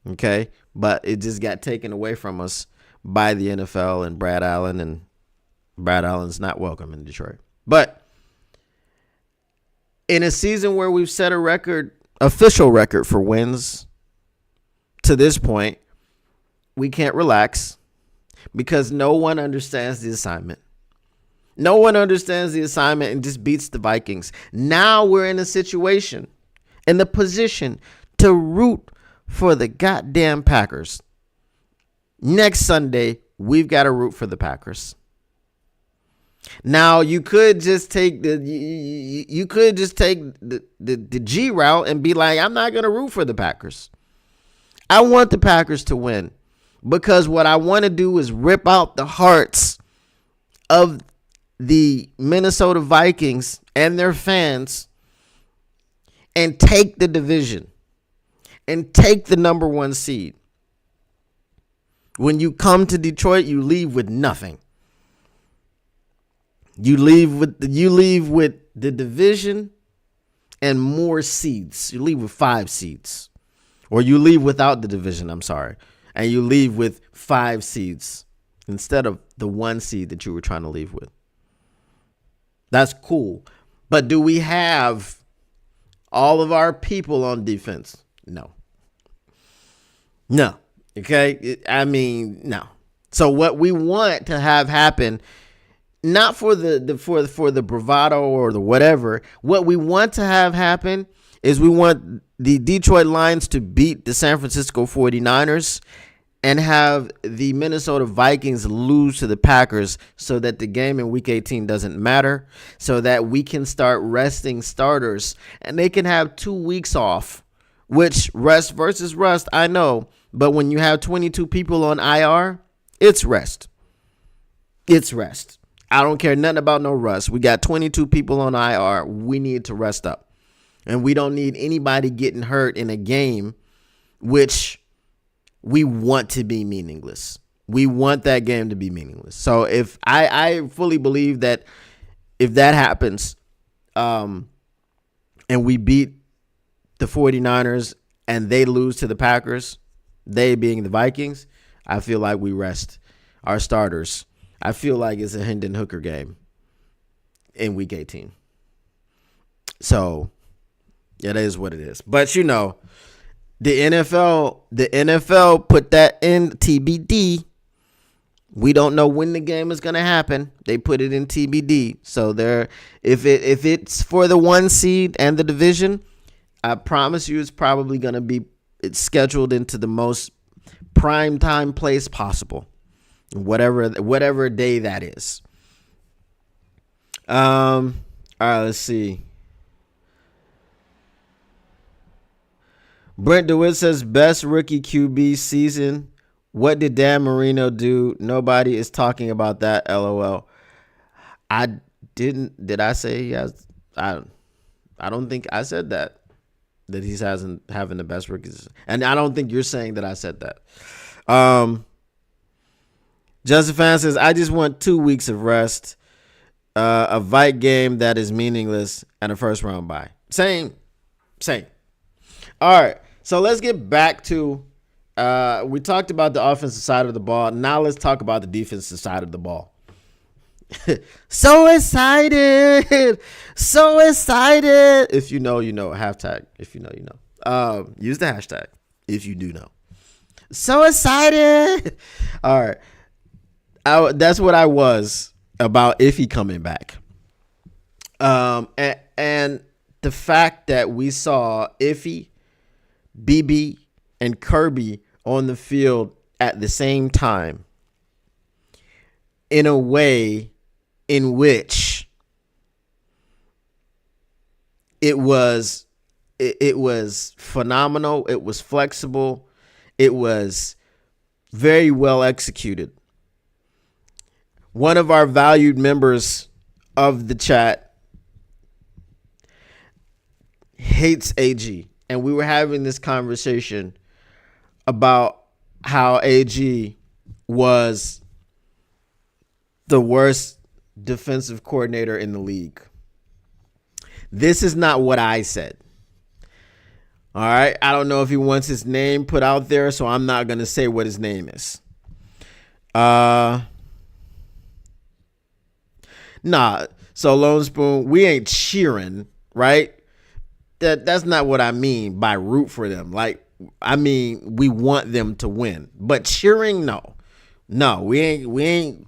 okay? But it just got taken away from us by the NFL and Brad Allen, and Brad Allen's not welcome in Detroit. But in a season where we've set a record, official record for wins to this point, we can't relax because no one understands the assignment. No one understands the assignment and just beats the Vikings. Now we're in a situation, in the position to root for the goddamn Packers. Next Sunday, we've got to root for the Packers. Now you could just take the G route and be like, I'm not going to root for the Packers. I want the Packers to win, because what I want to do is rip out the hearts of the Minnesota Vikings and their fans and take the division and take the number 1 seed. When you come to Detroit, you leave with nothing. You leave with the division and more seeds. You leave with 5 seeds. Or you leave without the division, and you leave with 5 seeds instead of the 1 seed that you were trying to leave with. That's cool. But do we have all of our people on defense? No. Okay? No. So what we want to have happen, not for the bravado or the whatever, what we want to have happen is we want the Detroit Lions to beat the San Francisco 49ers and have the Minnesota Vikings lose to the Packers, so that the game in Week 18 doesn't matter, so that we can start resting starters and they can have 2 weeks off, which rest versus rust, I know, but when you have 22 people on IR, it's rest. It's rest. I don't care nothing about no rust. We got 22 people on IR. We need to rest up. And we don't need anybody getting hurt in a game which we want to be meaningless. We want that game to be meaningless. So if I fully believe that if that happens, and we beat the 49ers and they lose to the Packers, they being the Vikings, I feel like we rest our starters. I feel like it's a Hendon Hooker game in Week 18. So yeah, that is what it is. But the NFL put that in TBD. We don't know when the game is going to happen. They put it in TBD. So if it's for the 1 seed and the division, I promise you it's probably going to be scheduled into the most prime time place possible, whatever day that is. All right, let's see. Brent DeWitt says best rookie QB season. What did Dan Marino do? Nobody is talking about that. LOL. Did I say he has? I don't think I said that he's having the best rookie season. And I don't think you're saying that I said that. Justin Fan says I just want 2 weeks of rest, a Vike game that is meaningless, and a first round bye. Same. All right. So let's get back to We talked about the offensive side of the ball. Now let's talk about the defensive side of the ball. So excited. So excited. If you know, you know. Hashtag. If you know, you know. Use the hashtag if you do know. So excited. All right. That's what I was about Iffy coming back. And the fact that we saw Iffy, BB, and Kirby on the field at the same time in a way in which it was phenomenal. It was flexible. It was very well executed. One of our valued members of the chat hates AG. And we were having this conversation about how AG was the worst defensive coordinator in the league. This is not what I said. All right. I don't know if he wants his name put out there, so I'm not going to say what his name is. Nah. So Lone Spoon, we ain't cheering, right? That's not what I mean by root for them. Like, I mean, we want them to win, but cheering, no, we ain't,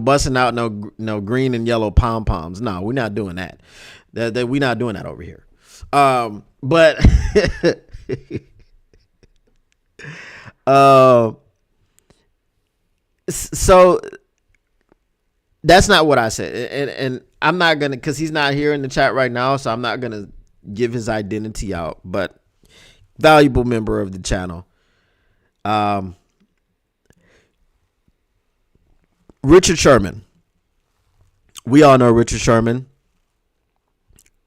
busting out no green and yellow pom poms. No, we're not doing that. That we're not doing that over here. But so that's not what I said, and I'm not gonna, because he's not here in the chat right now, so I'm not gonna give his identity out. But valuable member of the channel, Richard Sherman. We all know Richard Sherman,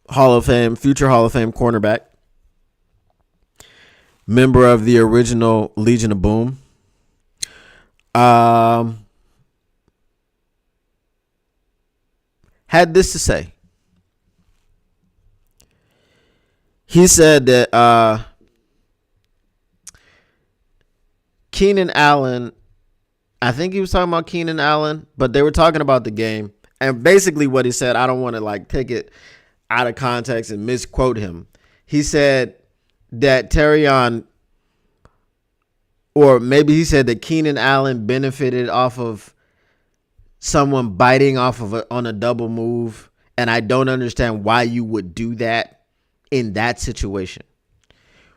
Hall of Fame, future Hall of Fame cornerback, member of the original Legion of Boom. Had this to say. He said that Keenan Allen, I think he was talking about Keenan Allen, but they were talking about the game. And basically what he said, I don't want to take it out of context and misquote him. He said that Terrion, or maybe he said that Keenan Allen benefited off of someone biting off of on a double move, and I don't understand why you would do that in that situation,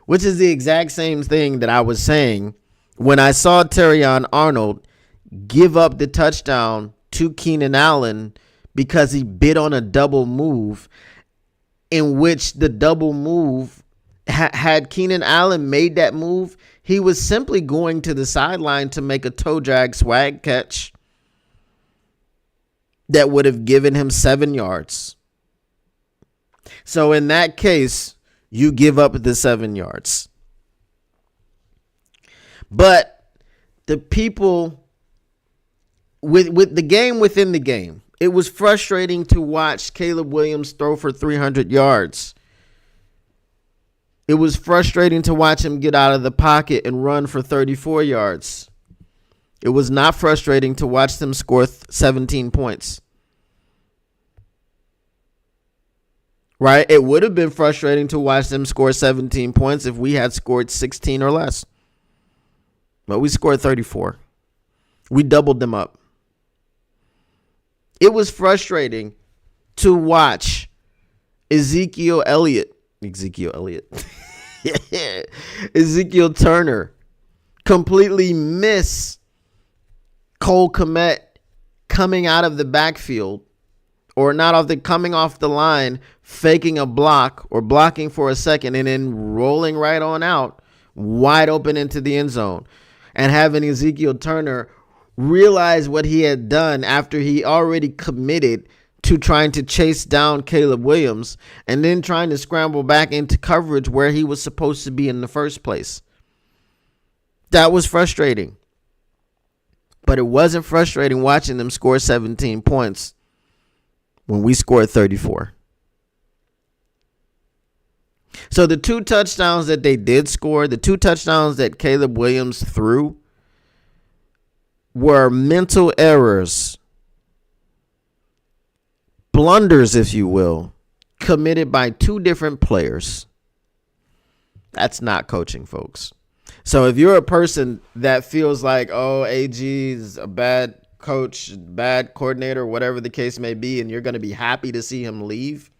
which is the exact same thing that I was saying when I saw Terrion Arnold give up the touchdown to Keenan Allen because he bit on a double move, in which the double move, had Keenan Allen made that move, he was simply going to the sideline to make a toe drag swag catch that would have given him 7 yards. So in that case, you give up the 7 yards. But the people with the game within the game, it was frustrating to watch Caleb Williams throw for 300 yards. It was frustrating to watch him get out of the pocket and run for 34 yards. It was not frustrating to watch them score 17 points. Right? It would have been frustrating to watch them score 17 points if we had scored 16 or less. But we scored 34. We doubled them up. It was frustrating to watch Ezekiel Turner completely miss Cole Kmet coming out of the backfield, or coming off the line, faking a block or blocking for a second and then rolling right on out wide open into the end zone, and having Ezekiel Turner realize what he had done after he already committed to trying to chase down Caleb Williams and then trying to scramble back into coverage where he was supposed to be in the first place. That was frustrating. But it wasn't frustrating watching them score 17 points when we scored 34. So the 2 touchdowns that they did score, the 2 touchdowns that Caleb Williams threw, were mental errors, blunders, if you will, committed by 2 different players. That's not coaching, folks. So if you're a person that feels like, oh, AG is a bad coach, bad coordinator, whatever the case may be, and you're going to be happy to see him leave,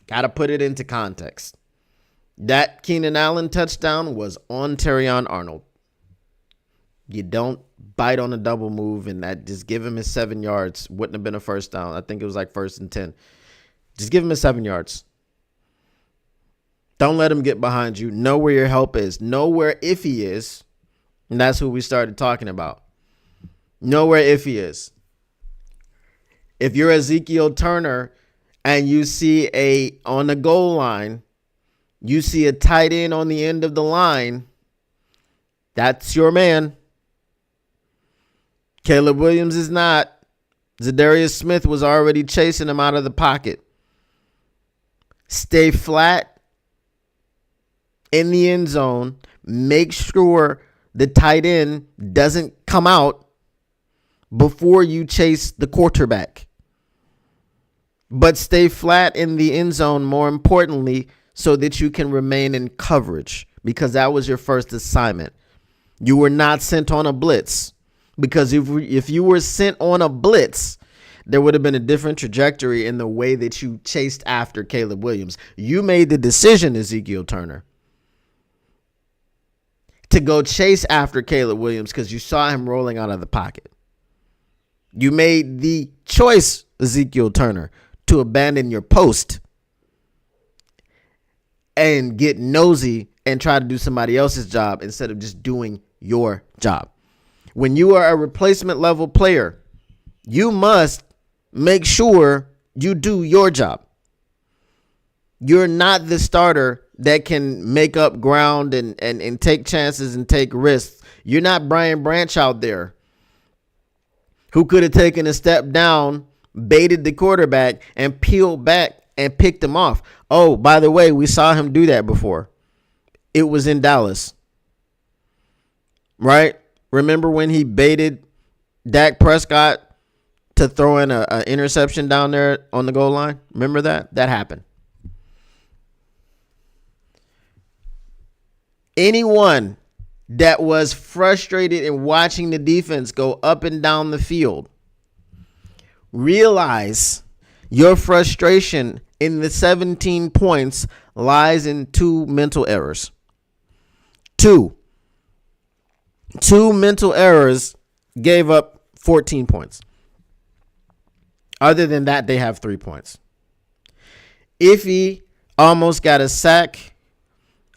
got to put it into context. That Keenan Allen touchdown was on Terrion Arnold. You don't bite on a double move and that just give him his 7 yards. Wouldn't have been a first down. I think it was like 1st and 10. Just give him his 7 yards. Don't let him get behind you. Know where your help is. Know where Iffy is. And that's who we started talking about. Know where Iffy is. If you're Ezekiel Turner and you see on the goal line, you see a tight end on the end of the line, that's your man. Caleb Williams is not. Zadarius Smith was already chasing him out of the pocket. Stay flat in the end zone. Make sure the tight end doesn't come out before you chase the quarterback. But stay flat in the end zone, more importantly, so that you can remain in coverage, because that was your first assignment. You were not sent on a blitz, because if you were sent on a blitz, there would have been a different trajectory in the way that you chased after Caleb Williams. You made the decision, Ezekiel Turner, to go chase after Caleb Williams because you saw him rolling out of the pocket. You made the choice, Ezekiel Turner, to abandon your post and get nosy and try to do somebody else's job instead of just doing your job. When you are a replacement level player, you must make sure you do your job. You're not the starter that can make up ground and take chances and take risks. You're not Brian Branch out there who could have taken a step down, baited the quarterback, and peeled back and picked him off. Oh, by the way, we saw him do that before. It was in Dallas. Right? Remember when he baited Dak Prescott to throw in an interception down there on the goal line? Remember that? That happened. Anyone that was frustrated in watching the defense go up and down the field, realize your frustration in the 17 points lies in 2 mental errors. Two mental errors gave up 14 points. Other than that, they have 3 points. Iffy almost got a sack.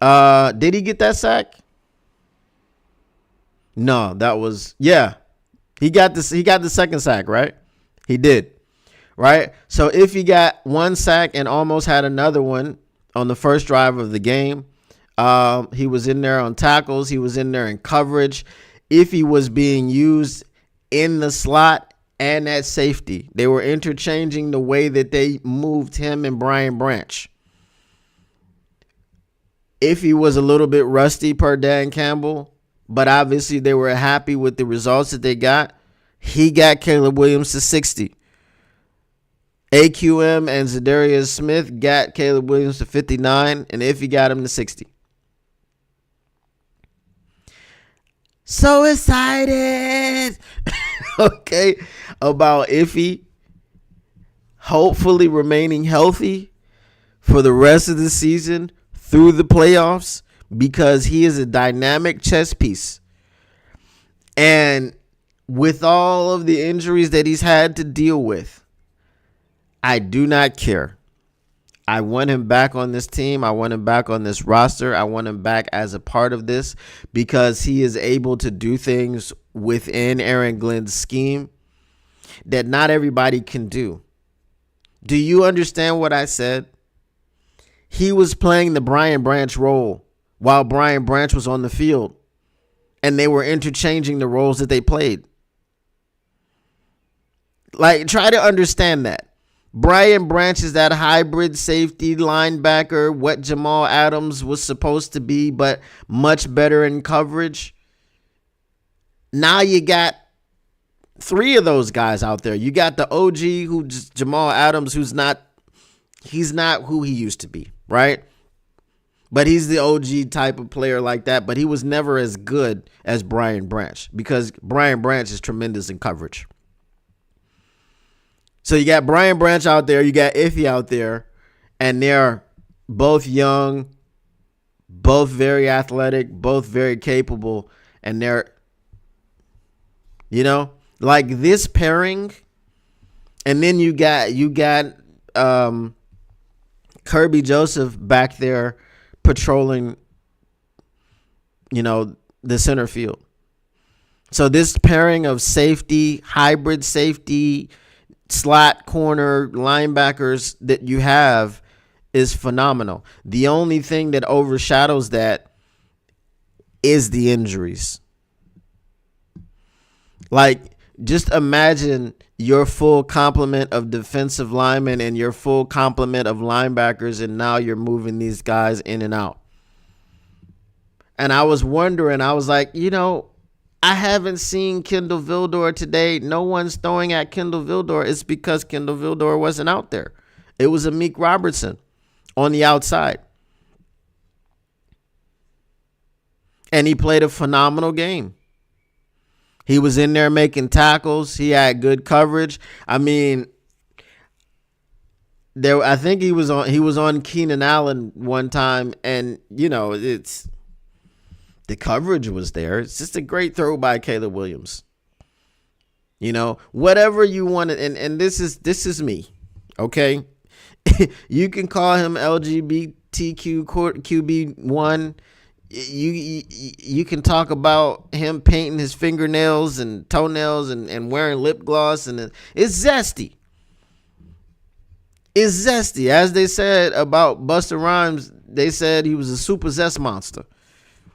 Did he get that sack? No, that was, yeah. He got the second sack, right? He did. Right? So if he got 1 sack and almost had another one on the first drive of the game, he was in there on tackles. He was in there in coverage. If he was being used in the slot and at safety, they were interchanging the way that they moved him and Brian Branch. If he was a little bit rusty per Dan Campbell, but obviously they were happy with the results that they got, he got Caleb Williams to 60. AQM and Zadarius Smith got Caleb Williams to 59, and Iffy got him to 60. So excited, okay, about Iffy hopefully remaining healthy for the rest of the season through the playoffs, because he is a dynamic chess piece. And with all of the injuries that he's had to deal with, I do not care. I want him back on this team. I want him back on this roster. I want him back as a part of this, because he is able to do things within Aaron Glenn's scheme that not everybody can do. Do you understand what I said? He was playing the Brian Branch role while Brian Branch was on the field, and they were interchanging the roles that they played. Like, try to understand that. Brian Branch is that hybrid safety linebacker, what Jamal Adams was supposed to be, but much better in coverage. Now you got three of those guys out there. You got the OG, who's Jamal Adams, he's not who he used to be, right? But he's the OG type of player like that, but he was never as good as Brian Branch because Brian Branch is tremendous in coverage. So you got Brian Branch out there, you got Iffy out there, and they're both young, both very athletic, both very capable, and they're, like this pairing, and then you got Kirby Joseph back there patrolling, the center field. So this pairing of safety, hybrid safety, slot corner linebackers that you have is phenomenal. The only thing that overshadows that is the injuries. Like, just imagine your full complement of defensive linemen and your full complement of linebackers, and now you're moving these guys in and out. And I was wondering, I was like, I haven't seen Kendall Vildor today. No one's throwing at Kendall Vildor. It's because Kendall Vildor wasn't out there. It was Amik Robertson on the outside. And he played a phenomenal game. He was in there making tackles. He had good coverage. I mean, I think he was on Keenan Allen one time, and it's the coverage was there. It's just a great throw by Caleb Williams. Whatever you want, and this is me, okay? You can call him LGBTQ QB1. You can talk about him painting his fingernails and toenails and wearing lip gloss, and it's zesty. It's zesty. As they said about Busta Rhymes, they said he was a super zest monster,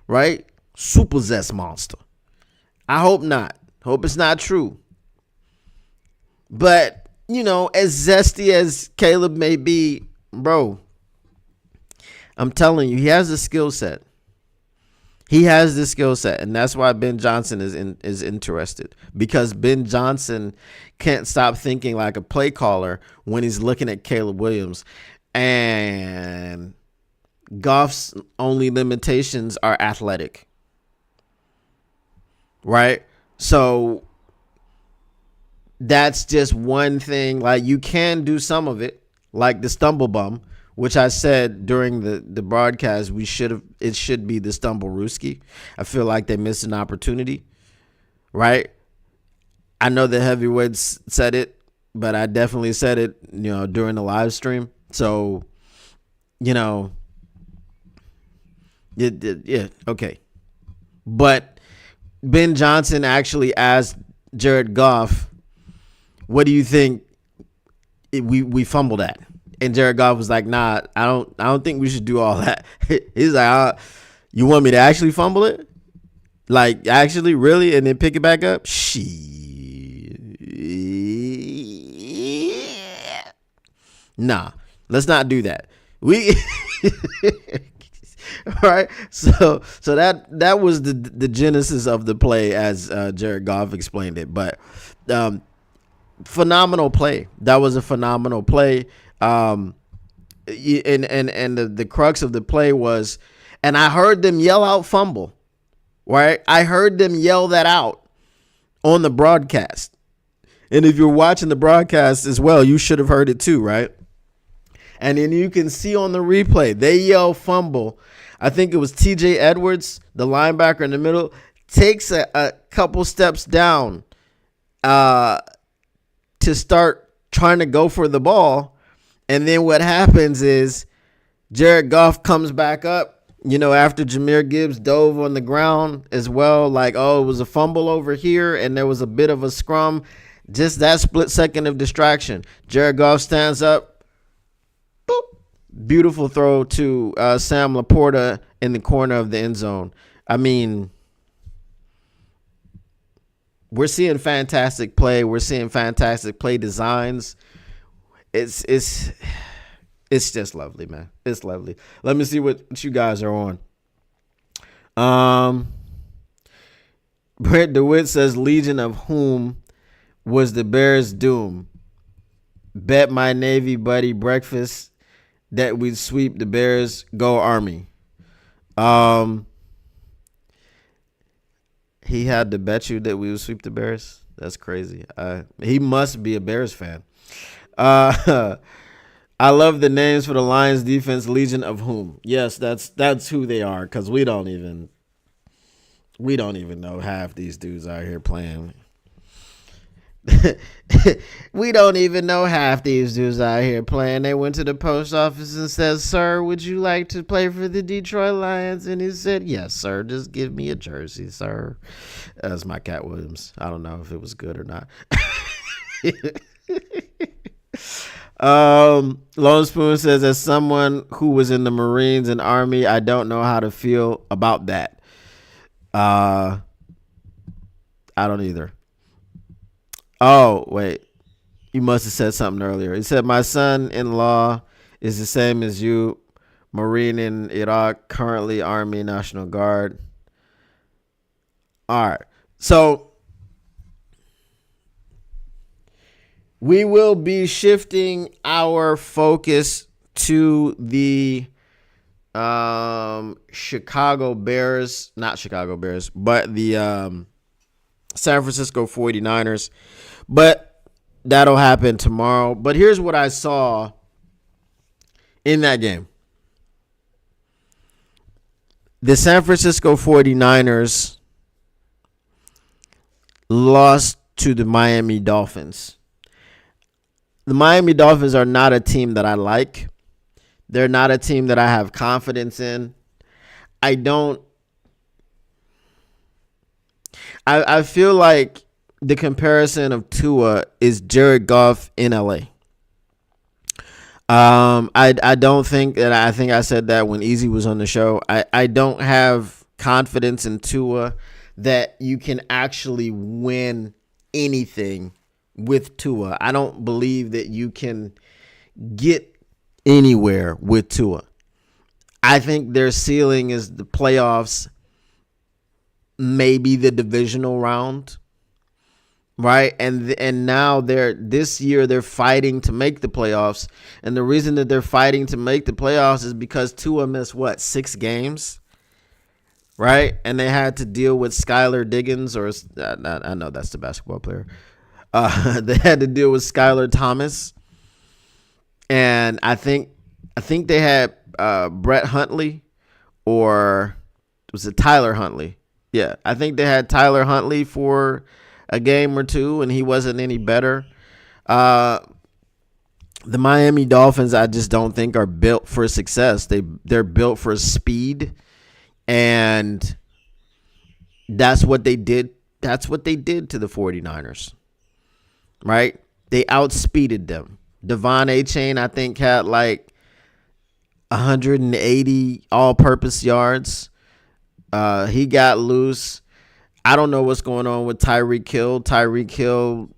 right? Super zest monster. I hope not. Hope it's not true. But, as zesty as Caleb may be, bro, I'm telling you, he has a skill set. He has the skill set, and that's why Ben Johnson is interested, because Ben Johnson can't stop thinking like a play caller when he's looking at Caleb Williams. And Goff's only limitations are athletic, right? So that's just one thing. Like, you can do some of it, like the stumble bum, which I said during the broadcast, it should be the stumble Ruski. I feel like they missed an opportunity, right? I know the heavyweights said it, but I definitely said it, during the live stream. So, yeah, okay. But Ben Johnson actually asked Jared Goff, what do you think we fumbled at? And Jared Goff was like, nah, I don't think we should do all that. He's like, you want me to actually fumble it? Like, actually, really? And then pick it back up? Nah, let's not do that. All right. So that was the genesis of the play as Jared Goff explained it. But phenomenal play. That was a phenomenal play. And the crux of the play was, and I heard them yell out fumble, right? I heard them yell that out on the broadcast. And if you're watching the broadcast as well, you should have heard it too, right? And then you can see on the replay, they yell fumble. I think it was TJ Edwards, the linebacker in the middle, takes a couple steps down to start trying to go for the ball. And then what happens is Jared Goff comes back up, after Jahmyr Gibbs dove on the ground as well. Like, it was a fumble over here and there was a bit of a scrum. Just that split second of distraction. Jared Goff stands up. Boop. Beautiful throw to Sam LaPorta in the corner of the end zone. I mean, we're seeing fantastic play. We're seeing fantastic play designs. it's it's just lovely, man. It's lovely. Let me see what you guys are on. Brett DeWitt says Legion of whom was the Bears' doom. Bet my Navy buddy breakfast that we'd sweep the Bears. Go Army. He had to bet you that we would sweep the Bears. That's crazy. He must be a Bears fan. I love the names for the Lions defense. Legion of whom? Yes, that's who they are. Because we don't even know half these dudes out here playing. We don't even know half these dudes out here playing. They went to the post office and said, "Sir, would you like to play for the Detroit Lions?" And he said, "Yes, sir. Just give me a jersey, sir." That's my Cat Williams. I don't know if it was good or not. Lone Spoon says, as someone who was in the Marines and Army, I don't know how to feel about that. I don't either. Oh, wait. You must have said something earlier. He said, my son-in-law is the same as you, Marine in Iraq, currently Army National Guard. All right. So we will be shifting our focus to the Chicago Bears, not Chicago Bears, but the San Francisco 49ers. But that'll happen tomorrow. But here's what I saw in that game. The San Francisco 49ers lost to the Miami Dolphins. The Miami Dolphins are not a team that I like. They're not a team that I have confidence in. I feel like the comparison of Tua is Jared Goff in LA. I don't think that, I think I said that when Easy was on the show. I don't have confidence in Tua that you can actually win anything with Tua. I don't believe that you can get anywhere with Tua. I think their ceiling is the playoffs, maybe the divisional round, right? And now this year they're fighting to make the playoffs, and the reason that they're fighting to make the playoffs is because Tua missed 6 games, right? And they had to deal with Skylar Diggins, or I know that's the basketball player. They had to deal with Skylar Thomas, and I think they had Brett Huntley, or was it Tyler Huntley? Yeah, I think they had Tyler Huntley for a game or two, and he wasn't any better. The Miami Dolphins, I just don't think are built for success. They're built for speed, and that's what they did. That's what they did to the 49ers, right? They outspeeded them. Devon Achane, I think, had 180 all-purpose yards. He got loose. I don't know what's going on with Tyreek Hill. Tyreek Hill,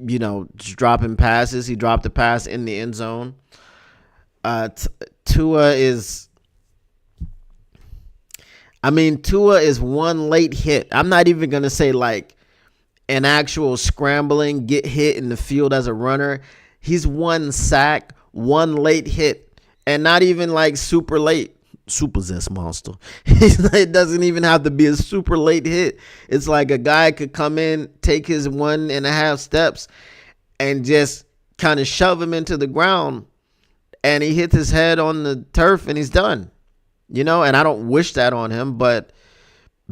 just dropping passes. He dropped a pass in the end zone. Tua is one late hit. I'm not even going to say an actual scrambling, get hit in the field as a runner. He's one sack, one late hit, and not even super late. Super zest monster. It doesn't even have to be a super late hit. It's like a guy could come in, take his 1.5 steps, and just kind of shove him into the ground, and he hits his head on the turf, and he's done. And I don't wish that on him, but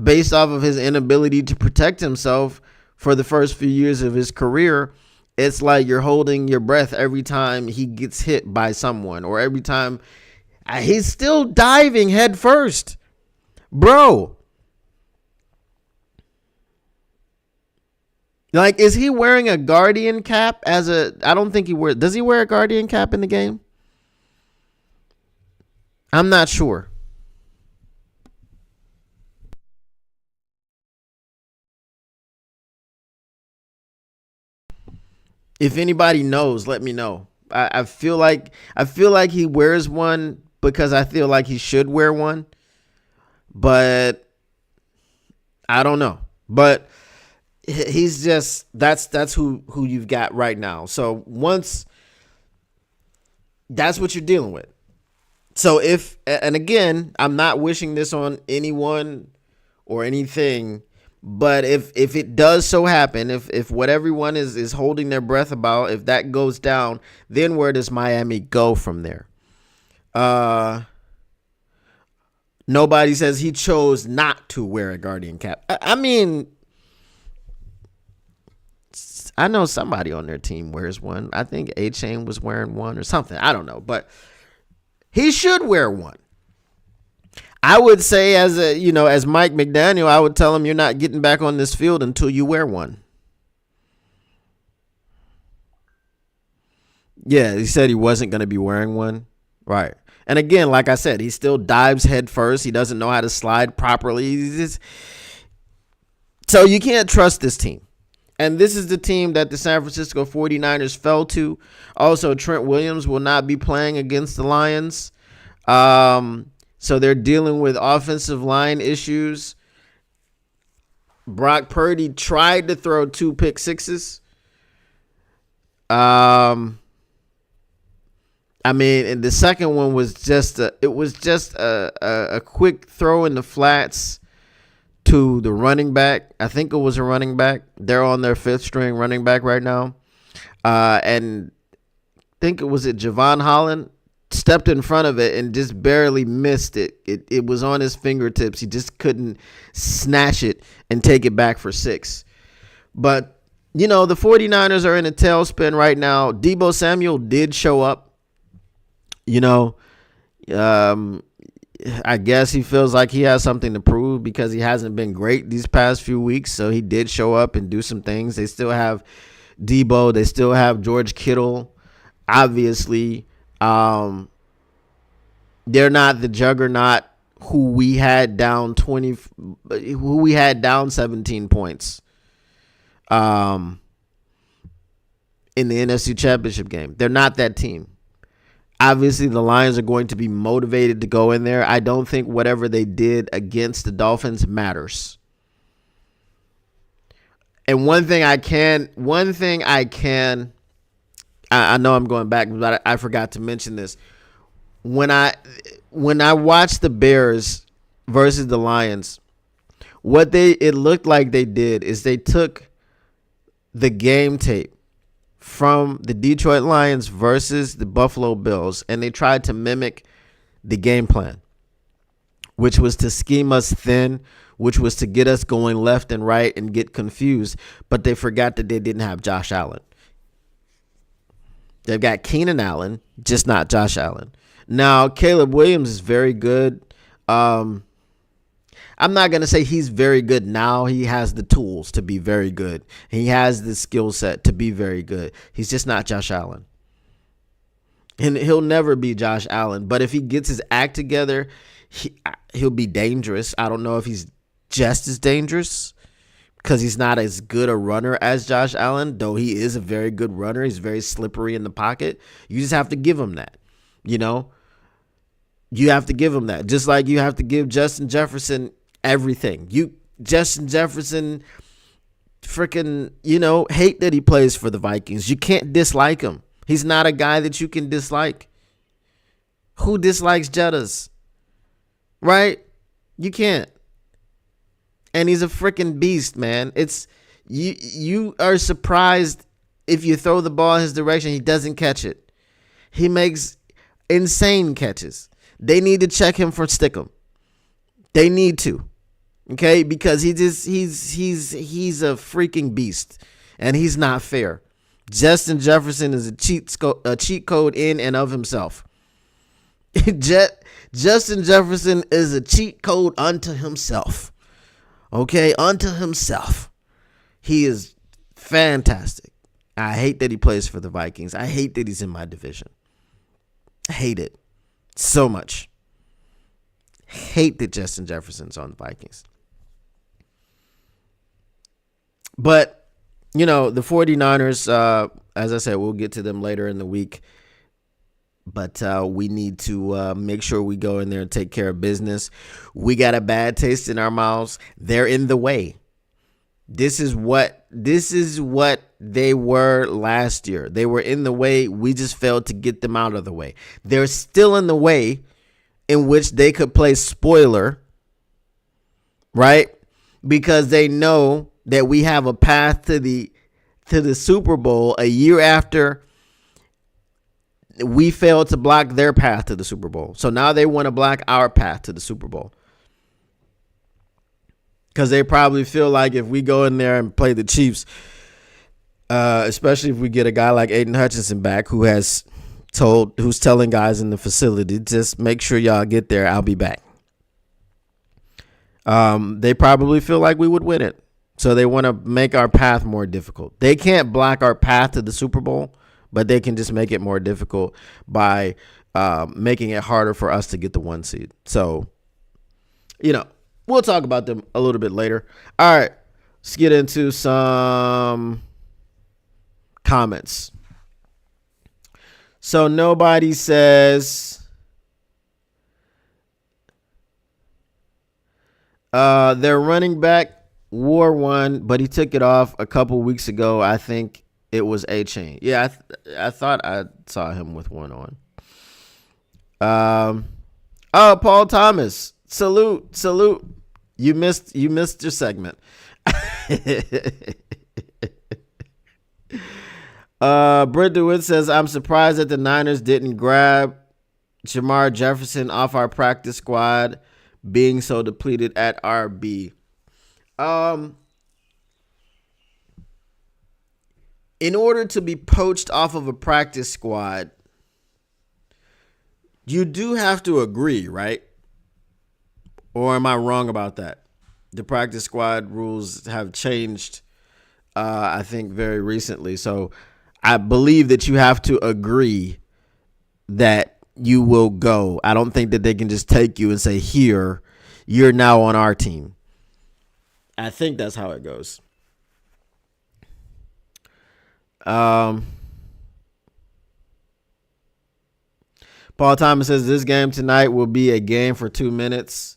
based off of his inability to protect himself for the first few years of his career, it's like you're holding your breath every time he gets hit by someone, or every time he's still diving head first, bro. Is he wearing a Guardian cap I don't think he wears. Does he wear a Guardian cap in the game? I'm not sure. If anybody knows, let me know. I feel like he wears one because I feel like he should wear one, but I don't know. But he's just that's who you've got right now. So once that's what you're dealing with. So and again, I'm not wishing this on anyone or anything, but if it does so happen, if what everyone is holding their breath about, if that goes down, then where does Miami go from there? Nobody says he chose not to wear a Guardian cap. I mean, I know somebody on their team wears one. I think A-Chain was wearing one or something. I don't know, but he should wear one. I would say as Mike McDaniel, I would tell him you're not getting back on this field until you wear one. Yeah, he said he wasn't going to be wearing one. Right. And again, like I said, he still dives head first. He doesn't know how to slide properly. So you can't trust this team. And this is the team that the San Francisco 49ers fell to. Also, Trent Williams will not be playing against the Lions. So they're dealing with offensive line issues. Brock Purdy tried to throw 2 pick sixes. I mean, and the second one was just a quick throw in the flats to the running back. I think it was a running back. They're on their 5th string running back right now. And I think it was Javon Holland stepped in front of it and just barely missed it. It was on his fingertips. He just couldn't snatch it and take it back for 6. But, the 49ers are in a tailspin right now. Deebo Samuel did show up. I guess he feels like he has something to prove because he hasn't been great these past few weeks. So he did show up and do some things. They still have Deebo. They still have George Kittle. Obviously, they're not the juggernaut who we had down 17 points in the NFC Championship game. They're not that team. Obviously, the Lions are going to be motivated to go in there. I don't think whatever they did against the Dolphins matters. And one thing I know I'm going back, but I forgot to mention this. When I watched the Bears versus the Lions, it looked like they did is they took the game tape from the Detroit Lions versus the Buffalo Bills, and they tried to mimic the game plan, which was to scheme us thin, which was to get us going left and right and get confused, but they forgot that they didn't have Josh Allen. They've got Keenan Allen, just not Josh Allen. Now, Caleb Williams is very good. I'm not going to say he's very good now. He has the tools to be very good. He has the skill set to be very good. He's just not Josh Allen. And he'll never be Josh Allen. But if he gets his act together, he'll be dangerous. I don't know if he's just as dangerous because he's not as good a runner as Josh Allen, though he is a very good runner. He's very slippery in the pocket. You just have to give him that, You have to give him that. Just like you have to give Justin Jefferson everything. Justin Jefferson freaking, hate that he plays for the Vikings. You can't dislike him. He's not a guy that you can dislike. Who dislikes Jettas? Right? You can't. And he's a freaking beast, man. It's you are surprised if you throw the ball in his direction, he doesn't catch it. He makes insane catches. They need to check him for Stickum. They need to. Okay? Because he's a freaking beast. And he's not fair. Justin Jefferson is a cheat code in and of himself. Justin Jefferson is a cheat code unto himself. Okay? Unto himself. He is fantastic. I hate that he plays for the Vikings. I hate that he's in my division. I hate it so much. Hate that Justin Jefferson's on the Vikings. But, the 49ers, as I said, we'll get to them later in the week. But we need to make sure we go in there and take care of business. We got a bad taste in our mouths. They're in the way. This is what they were last year. They were in the way. We just failed to get them out of the way. They're still in the way in which they could play spoiler, right? Because they know that we have a path to the Super Bowl a year after we failed to block their path to the Super Bowl. So now they want to block our path to the Super Bowl. Because they probably feel like if we go in there and play the Chiefs, especially if we get a guy like Aidan Hutchinson back who's telling guys in the facility, just make sure y'all get there. I'll be back. They probably feel like we would win it. So they want to make our path more difficult. They can't block our path to the Super Bowl, but they can just make it more difficult by making it harder for us to get the 1 seed. So, we'll talk about them a little bit later. All right, let's get into some comments. So nobody says their running back wore one, but he took it off a couple weeks ago. I think it was A-Chain. Yeah, I thought I saw him with one on. Paul Thomas. Salute. You missed your segment. Brent DeWitt says, I'm surprised that the Niners didn't grab Jamar Jefferson off our practice squad, being so depleted at RB. In order to be poached off of a practice squad, you do have to agree, right? Or am I wrong about that? The practice squad rules have changed, I think, very recently. So I believe that you have to agree that you will go. I don't think that they can just take you and say, here, you're now on our team. I think that's how it goes. Paul Thomas says this game tonight will be a game for 2 minutes.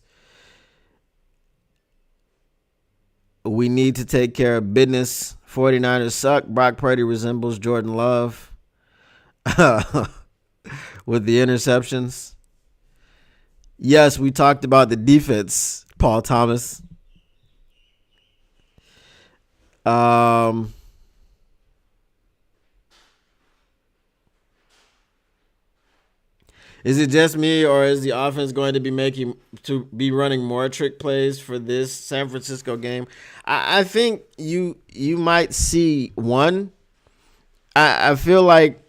We need to take care of business. 49ers suck. Brock Purdy resembles Jordan Love with the interceptions. Yes, we talked about the defense, Paul Thomas. Is it just me, or is the offense going to be running more trick plays for this San Francisco game? I think you might see one. I feel like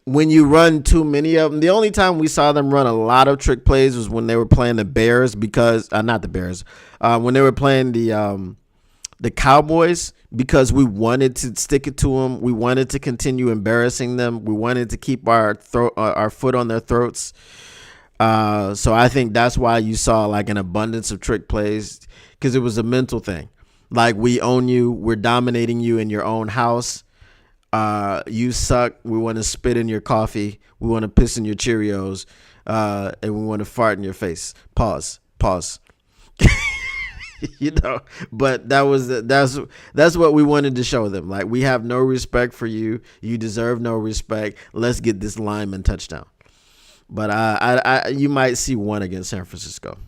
when you run too many of them, the only time we saw them run a lot of trick plays was when they were playing the Bears, because not the Bears, when they were playing the Cowboys, because we wanted to stick it to them. We wanted to continue embarrassing them. We wanted to keep our foot on their throats. So I think that's why you saw like an abundance of trick plays, because it was a mental thing. Like, we own you. We're dominating you in your own house. You suck. We want to spit in your coffee. We want to piss in your Cheerios. And we want to fart in your face. Pause. But that's what we wanted to show them. Like, we have no respect for you. You deserve no respect. Let's get this lineman touchdown. But I you might see one against San Francisco.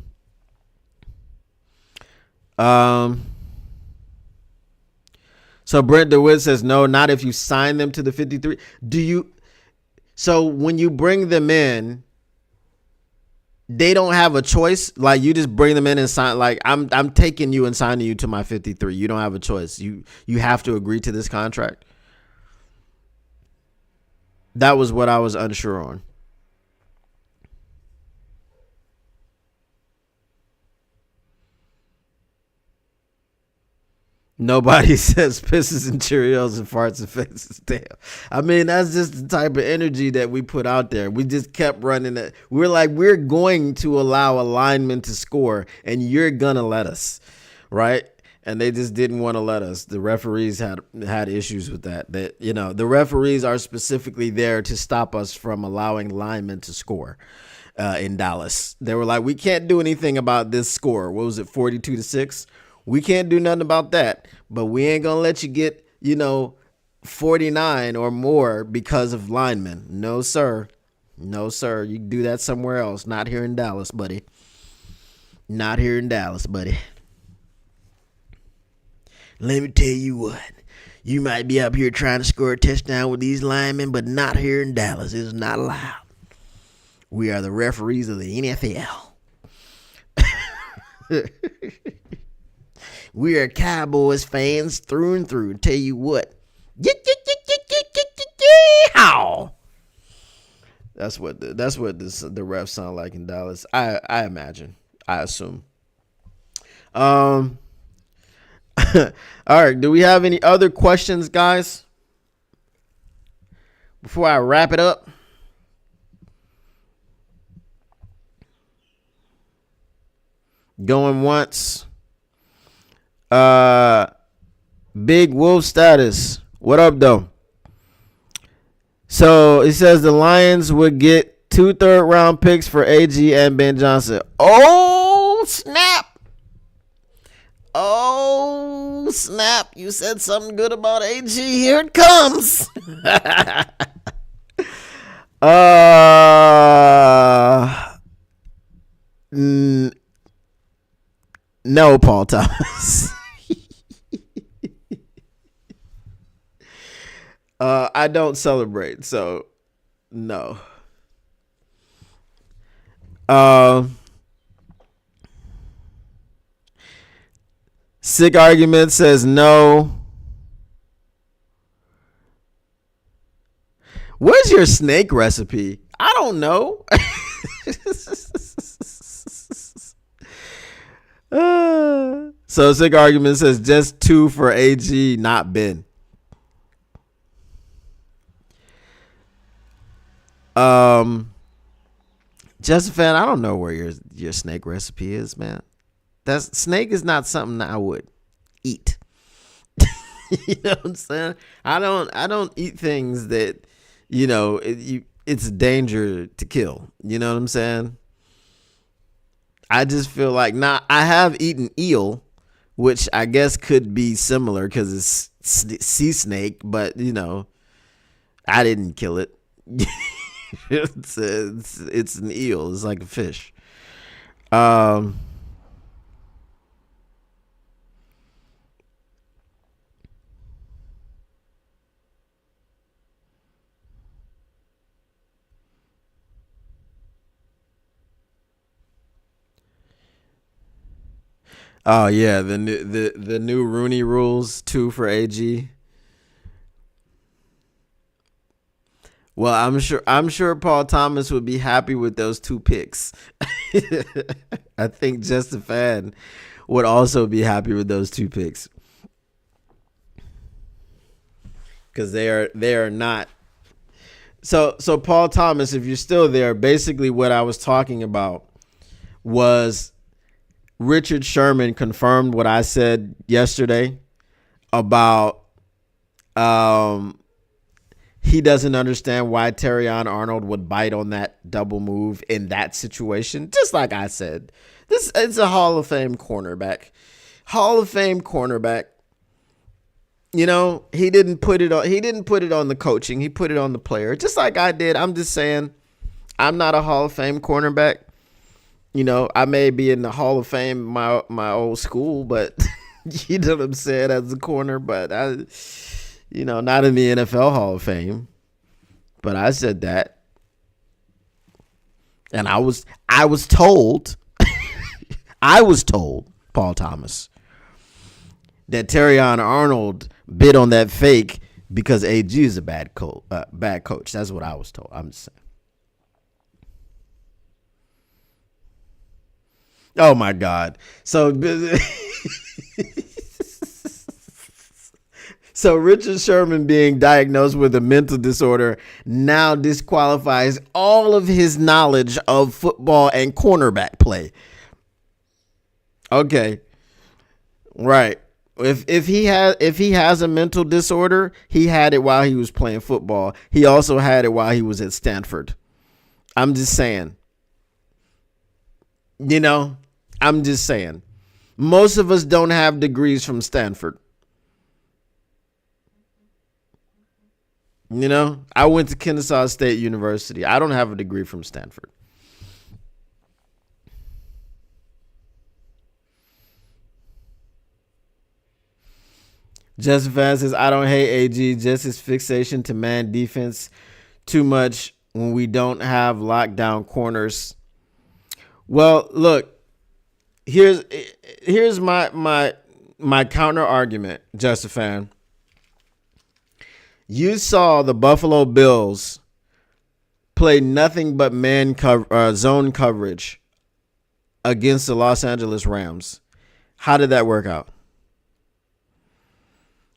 So Brent DeWitt says, no, not if you sign them to the 53. So when you bring them in, they don't have a choice. Like, you just bring them in and sign. Like, I'm taking you and signing you to my 53. You don't have a choice. You have to agree to this contract. That was what I was unsure on. Nobody says pisses and Cheerios and farts and faces. Damn. I mean, that's just the type of energy that we put out there. We just kept running it. We're like, we're going to allow a lineman to score, and you're going to let us, right? and they just didn't want to let us. The referees had issues with that. That, you know, the referees are specifically there to stop us from allowing linemen to score in Dallas. They were like, we can't do anything about this score. What was it, 42-6? We can't do nothing about that, but we ain't gonna let you get, 49 or more because of linemen. No, sir. No, sir. You can do that somewhere else. Not here in Dallas, buddy. Not here in Dallas, buddy. Let me tell you what. You might be up here trying to score a touchdown with these linemen, but not here in Dallas. It's not allowed. We are the referees of the NFL. We are Cowboys fans through and through. Tell you what. How? That's what the refs sound like in Dallas. I imagine. I assume. All right. Do we have any other questions, guys? Before I wrap it up. Going once. Big Wolf status. What up, though? So it says the Lions would get 2 third-round picks for AG and Ben Johnson. Oh, snap. Oh, snap. You said something good about AG. Here it comes. No, Paul Thomas. I don't celebrate, so no. Sick Argument says no. Where's your snake recipe? I don't know. So Sick Argument says just 2 for AG, not Ben. Justin, I don't know where your snake recipe is, man. Snake is not something that I would eat. You know what I'm saying? I don't eat things that, it's a danger to kill. You know what I'm saying? I just feel like I have eaten eel, which I guess could be similar because it's sea snake, but I didn't kill it. It's an eel. It's like a fish. Oh yeah, the new Rooney rules, 2 for AG. Well, I'm sure Paul Thomas would be happy with those 2 picks. I think Justin Fan would also be happy with those 2 picks. Because they are not. So Paul Thomas, if you're still there, basically what I was talking about was Richard Sherman confirmed what I said yesterday about he doesn't understand why Terrion Arnold would bite on that double move in that situation. Just like I said, it's a Hall of Fame cornerback. Hall of Fame cornerback. He didn't put it on the coaching. He put it on the player. Just like I did. I'm just saying, I'm not a Hall of Fame cornerback. I may be in the Hall of Fame my old school, but you know what I'm saying, as a corner, but not in the NFL Hall of Fame. But I said that. And I was told Paul Thomas that Terrion Arnold bid on that fake because AG is a bad coach. That's what I was told. I'm just saying. Oh my God. So Richard Sherman being diagnosed with a mental disorder now disqualifies all of his knowledge of football and cornerback play. Okay. Right. If he has a mental disorder, he had it while he was playing football. He also had it while he was at Stanford. I'm just saying. You know, I'm just saying. Most of us don't have degrees from Stanford. You know, I went to Kennesaw State University. I don't have a degree from Stanford. Justin Fan says, I don't hate AG, just his fixation to man defense too much when we don't have lockdown corners. Well, look, here's my counter argument, Justin Fan. You saw the Buffalo Bills play nothing but zone coverage against the Los Angeles Rams. How did that work out?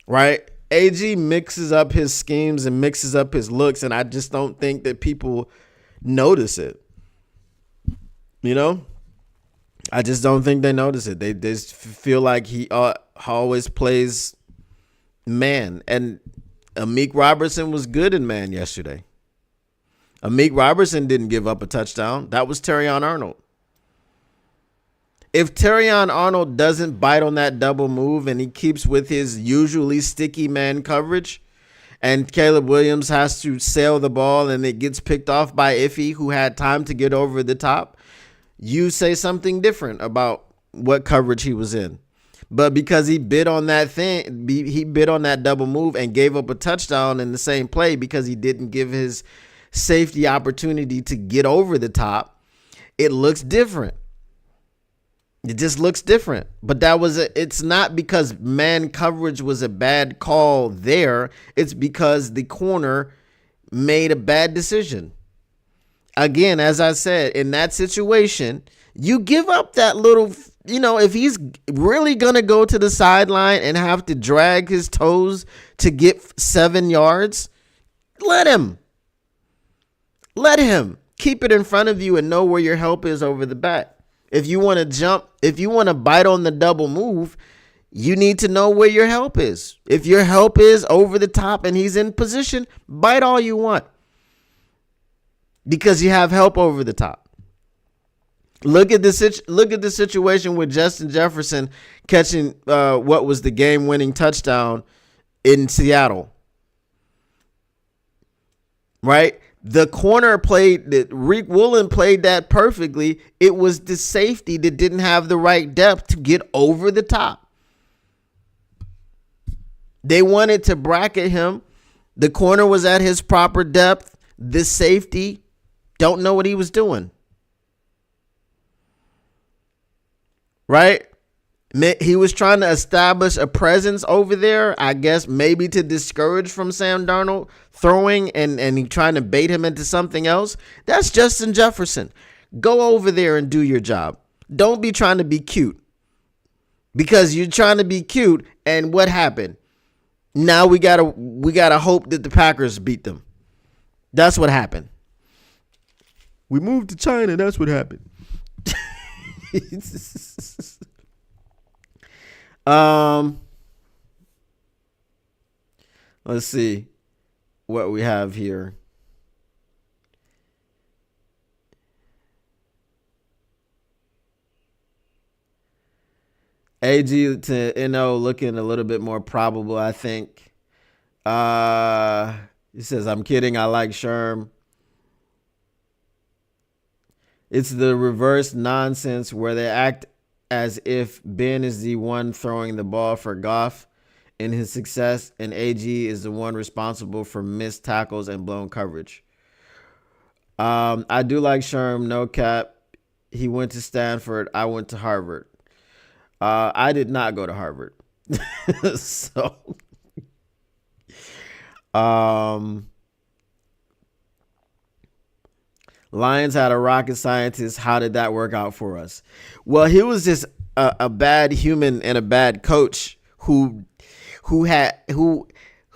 Right? AG mixes up his schemes and mixes up his looks, and I just don't think that people notice it. You know? I just don't think they notice it. They just feel like he always plays man. And Amik Robertson was good in man yesterday. Amik Robertson didn't give up a touchdown. That was Terrion Arnold. If Terrion Arnold doesn't bite on that double move and he keeps with his usually sticky man coverage, and Caleb Williams has to sail the ball and it gets picked off by Iffy, who had time to get over the top, you say something different about what coverage he was in. But because he bid on that thing, he bid on that double move and gave up a touchdown in the same play because he didn't give his safety opportunity to get over the top, it looks different. It just looks different. But it's not because man coverage was a bad call there. It's because the corner made a bad decision. Again, as I said, in that situation, you give up that little, if he's really going to go to the sideline and have to drag his toes to get 7 yards, let him. Let him. Keep it in front of you and know where your help is over the back. If you want to jump, if you want to bite on the double move, you need to know where your help is. If your help is over the top and he's in position, bite all you want. Because you have help over the top. Look at the situation with Justin Jefferson catching what was the game-winning touchdown in Seattle. Right? The corner Rick Woolen played that perfectly. It was the safety that didn't have the right depth to get over the top. They wanted to bracket him. The corner was at his proper depth. The safety don't know what he was doing. Right? He was trying to establish a presence over there, I guess maybe to discourage from Sam Darnold throwing and he trying to bait him into something else. That's Justin Jefferson. Go over there and do your job. Don't be trying to be cute. Because you're trying to be cute, and what happened? Now we gotta hope that the Packers beat them. That's what happened. We moved to China, that's what happened. Let's see what we have here. AG to NO looking a little bit more probable, I think. He says, I'm kidding. I like Sherm. It's the reverse nonsense where they act as if Ben is the one throwing the ball for Goff in his success, and AG is the one responsible for missed tackles and blown coverage. I do like Sherm, no cap. He went to Stanford. I went to Harvard. I did not go to Harvard. So, Lions had a rocket scientist. How did that work out for us? Well, he was just a bad human and a bad coach who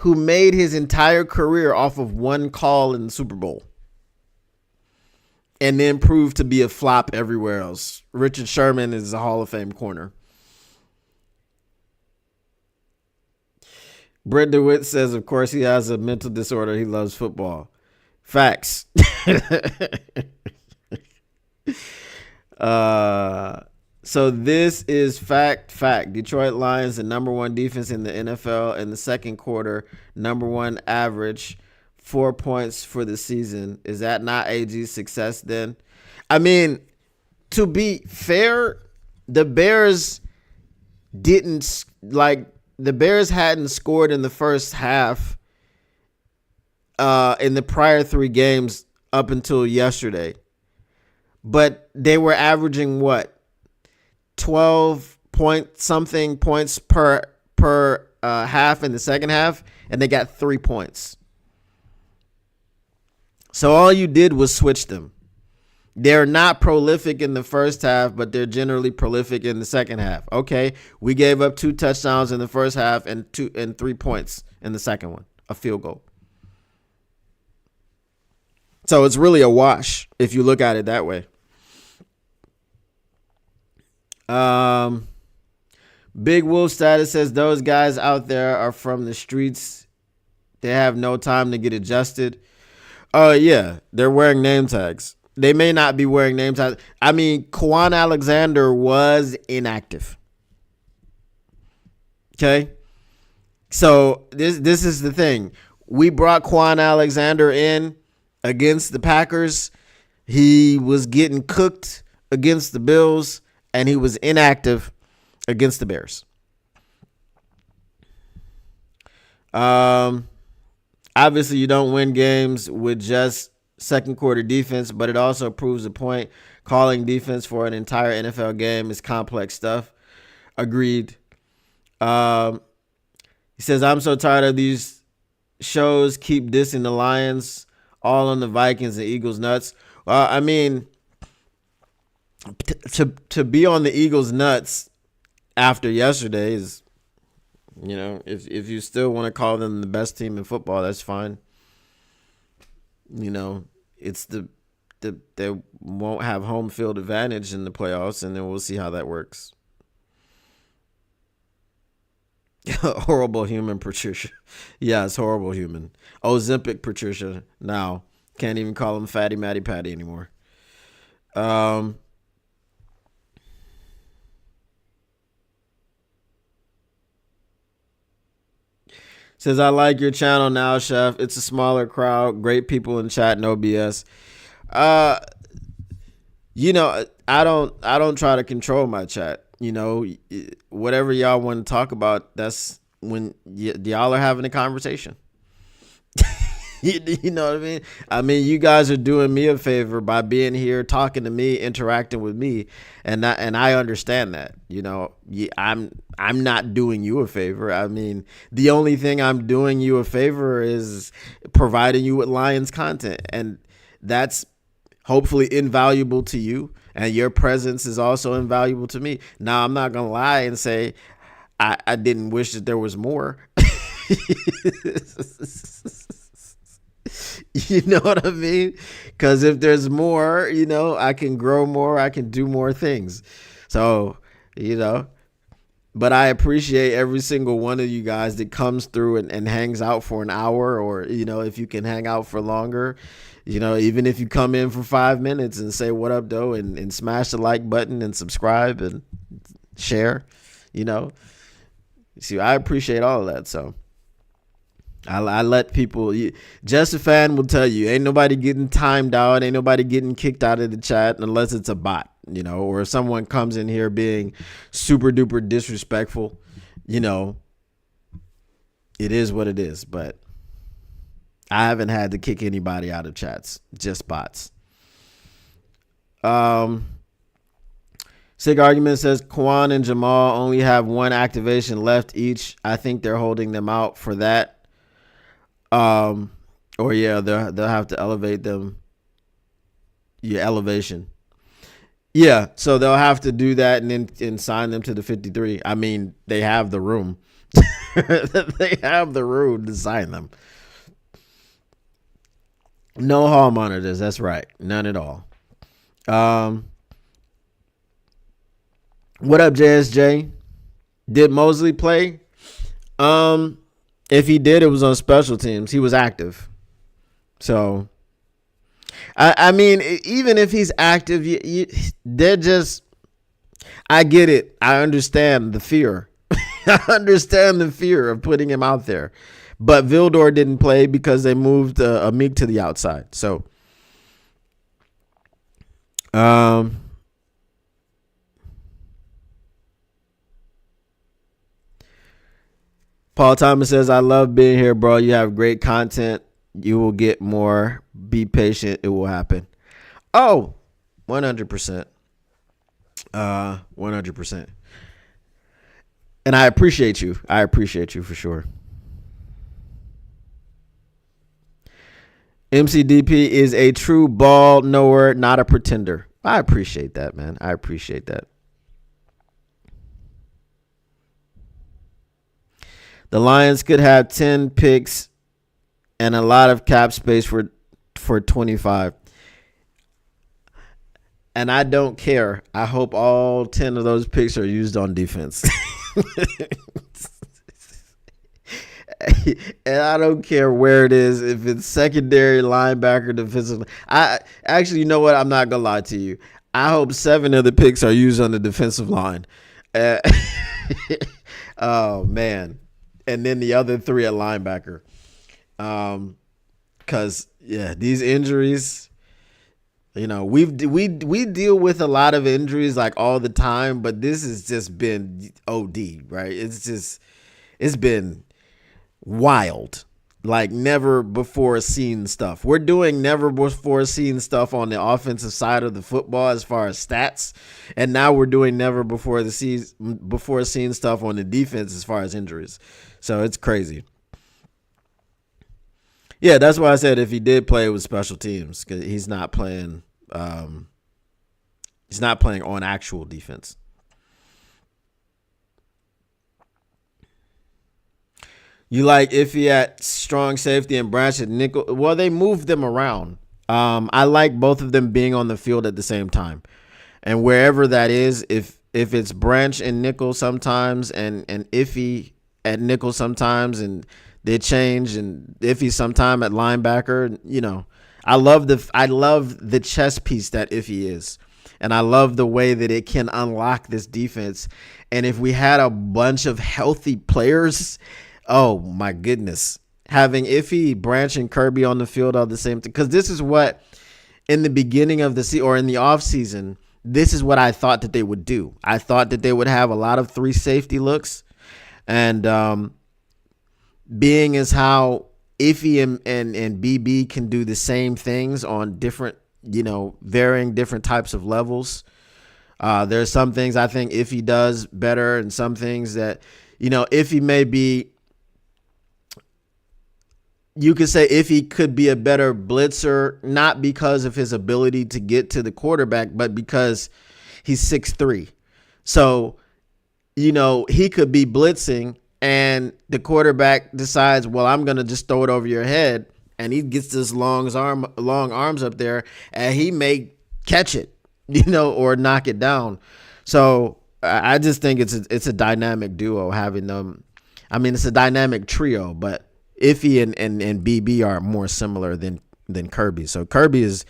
made his entire career off of one call in the Super Bowl. And then proved to be a flop everywhere else. Richard Sherman is a Hall of Fame corner. Brent DeWitt says, of course, he has a mental disorder. He loves football. Facts. So this is fact. Detroit Lions, the number one defense in the NFL in the second quarter, number one average, 4 points for the season. Is that not AG's success then? I mean, to be fair, the Bears hadn't scored in the first half in the prior 3 games up until yesterday. But they were averaging what? 12 point something points per half in the second half, and they got 3 points. So all you did was switch them. They're not prolific in the first half, but they're generally prolific in the second half. Okay, we gave up 2 touchdowns in the first half and 3 points in the second one, a field goal. So it's really a wash if you look at it that way. Big Wolf Status says those guys out there are from the streets. They have no time to get adjusted. Yeah, they're wearing name tags. They may not be wearing name tags. I mean, Quan Alexander was inactive. Okay? So this is the thing. We brought Quan Alexander in against the Packers. He was getting cooked against the Bills, and he was inactive against the Bears. Obviously, you don't win games with just second quarter defense, but it also proves a point. Calling defense for an entire NFL game is complex stuff. Agreed. He says, I'm so tired of these shows. Keep dissing the Lions, all on the Vikings and Eagles nuts. I mean, to be on the Eagles nuts after yesterday is, if you still want to call them the best team in football, that's fine. It's they won't have home field advantage in the playoffs, and then we'll see how that works. Horrible human, Patricia. Yeah, it's horrible human. Ozempic Patricia. Now can't even call him Fatty Matty Patty anymore. Says, I like your channel now, Chef. It's a smaller crowd. Great people in chat. No BS. I don't try to control my chat. Whatever y'all want to talk about, that's when y'all are having a conversation. You know what I mean? I mean, you guys are doing me a favor by being here, talking to me, interacting with me, and I understand that. I'm not doing you a favor. I mean, the only thing I'm doing you a favor is providing you with Lions content, and that's hopefully invaluable to you, and your presence is also invaluable to me. Now, I'm not gonna lie and say I didn't wish that there was more. You know what I mean? Because if there's more, I can grow more. I can do more things. So, but I appreciate every single one of you guys that comes through and hangs out for an hour, or, if you can hang out for longer, even if you come in for 5 minutes and say, what up, though, and smash the like button and subscribe and share, See, I appreciate all of that. So I let people, just a fan will tell you, ain't nobody getting timed out, ain't nobody getting kicked out of the chat unless it's a bot, or if someone comes in here being super duper disrespectful, it is what it is. But I haven't had to kick anybody out of chats, just bots. Sick Argument says Quan and Jamal only have 1 activation left each. I think they're holding them out for that. They'll have to elevate them. Yeah, elevation. Yeah, so they'll have to do that and sign them to the 53. I mean, they have the room. They have the room to sign them. No hall monitors. That's right. None at all. What up, JSJ? Did Mosley play? If he did, it was on special teams. He was active. So, I mean, even if he's active, they're just, I get it. I understand the fear. I understand the fear of putting him out there. But Vildor didn't play because they moved Amik to the outside. So, Paul Thomas says, I love being here, bro. You have great content. You will get more. Be patient. It will happen. Oh, 100%. 100%. And I appreciate you. I appreciate you for sure. MCDP is a true ball knower, not a pretender. I appreciate that, man. I appreciate that. The Lions could have 10 picks and a lot of cap space for 25. And I don't care. I hope all 10 of those picks are used on defense. And I don't care where it is, if it's secondary, linebacker, defensive. I actually, you know what? I'm not gonna lie to you. I hope 7 of the picks are used on the defensive line. Oh man, and then the other 3 at linebacker. Because yeah, these injuries. You know, we deal with a lot of injuries like all the time, but this has just been OD, right? It's been wild, like never before seen stuff. We're doing never before seen stuff on the offensive side of the football as far as stats, and now we're doing never before seen stuff on the defense as far as injuries. So it's crazy. Yeah, that's why I said if he did play with special teams, because he's not playing. He's not playing on actual defense. You like Iffy at strong safety and Branch at nickel? Well, they moved them around. I like both of them being on the field at the same time, and wherever that is, if it's Branch and nickel sometimes, and Iffy at nickel sometimes, and they change, and Iffy sometime at linebacker. You know, I love the chess piece that Iffy is, and I love the way that it can unlock this defense. And if we had a bunch of healthy players, oh my goodness, having Iffy, Branch, and Kirby on the field all the same thing. Because this is what in the beginning of the season or in the off season, this is what I thought that they would do. I thought that they would have a lot of 3 safety looks, and being as how Iffy and BB can do the same things on different, varying different types of levels. There's some things I think Iffy does better, and some things that, Iffy may be, you could say Iffy could be a better blitzer, not because of his ability to get to the quarterback, but because he's 6'3". So, he could be blitzing, and the quarterback decides, well, I'm going to just throw it over your head. And he gets this long arms up there, and he may catch it, or knock it down. So I just think it's a dynamic duo having them. I mean, it's a dynamic trio, but Iffy and BB are more similar than Kirby. So Kirby is,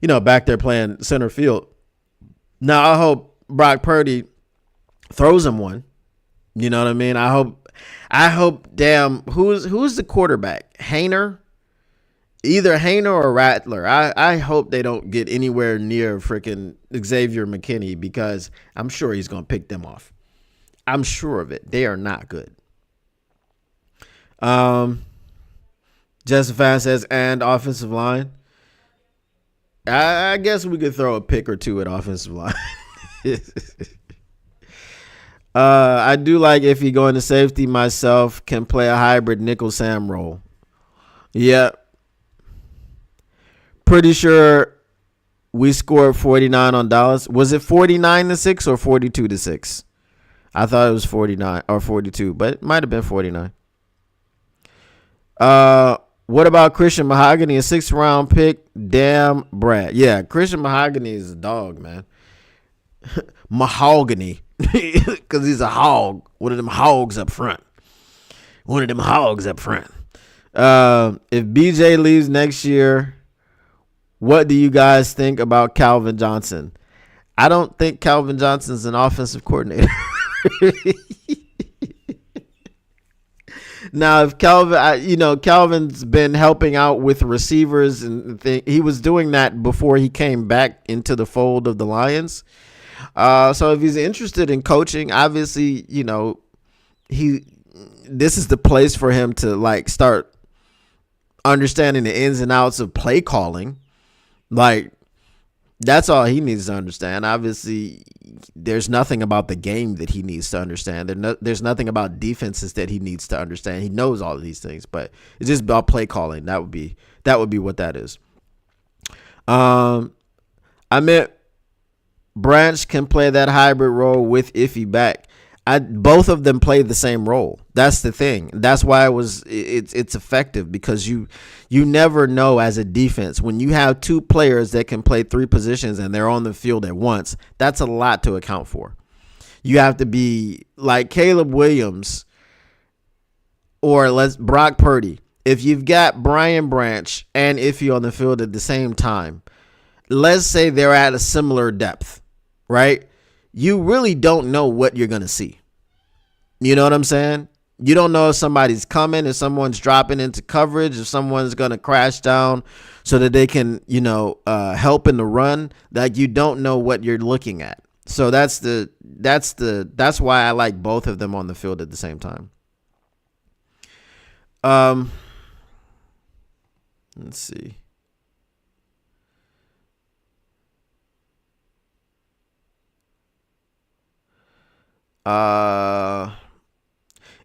back there playing center field. Now I hope Brock Purdy throws him one. You know what I mean? I hope. Damn, who's the quarterback? Hayner. Either Hayner or Rattler. I hope they don't get anywhere near freaking Xavier McKinney, because I'm sure he's going to pick them off. I'm sure of it. They are not good. Justin says, and offensive line. I guess we could throw a pick or 2 at offensive line. I do like if he go into safety myself, can play a hybrid nickel Sam role. Yeah. Pretty sure we scored 49 on Dallas. Was it 49-6 or 42-6? I thought it was 49 or 42, but it might have been 49. What about Christian Mahogany, a 6th round pick? Damn, Brad. Yeah, Christian Mahogany is a dog, man. Mahogany, because he's a hog. One of them hogs up front. One of them hogs up front. If BJ leaves next year, what do you guys think about Calvin Johnson? I don't think Calvin Johnson's an offensive coordinator. Now, if Calvin's been helping out with receivers and he was doing that before he came back into the fold of the Lions. So if he's interested in coaching, obviously, this is the place for him to like start understanding the ins and outs of play calling. Like, that's all he needs to understand. Obviously, there's nothing about the game that he needs to understand. There's nothing about defenses that he needs to understand. He knows all of these things, but it's just about play calling. That would be what that is. I meant Branch can play that hybrid role with Iffy back. Both of them play the same role. That's the thing. That's why it's effective, because you never know as a defense when you have two players that can play three positions and they're on the field at once. That's a lot to account for. You have to be like Caleb Williams or Brock Purdy. If you've got Brian Branch and Iffy on the field at the same time, let's say they're at a similar depth, right? You really don't know what you're going to see. You know what I'm saying? You don't know if somebody's coming, if someone's dropping into coverage, if someone's going to crash down so that they can, help in the run. Like, you don't know what you're looking at. So that's why I like both of them on the field at the same time. Let's see.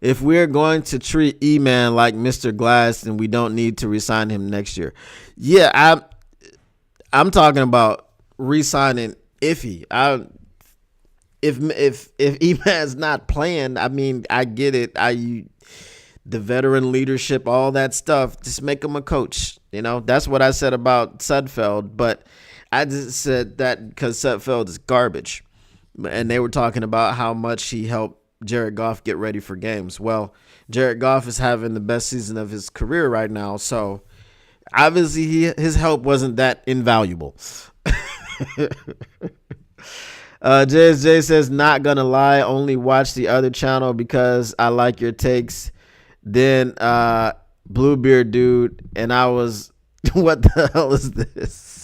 If we're going to treat E-Man like Mr. Glass, then we don't need to re-sign him next year. Yeah, I'm talking about re-signing Iffy. If E-Man's not playing, I mean, I get it. The veteran leadership, all that stuff, just make him a coach. That's what I said about Sudfeld, but I just said that because Sudfeld is garbage. And they were talking about how much he helped Jared Goff get ready for games. Well, Jared Goff is having the best season of his career right now, so obviously his help wasn't that invaluable. JSJ says, not gonna lie, only watch the other channel because I like your takes. Then Bluebeard dude, and I was, what the hell is this?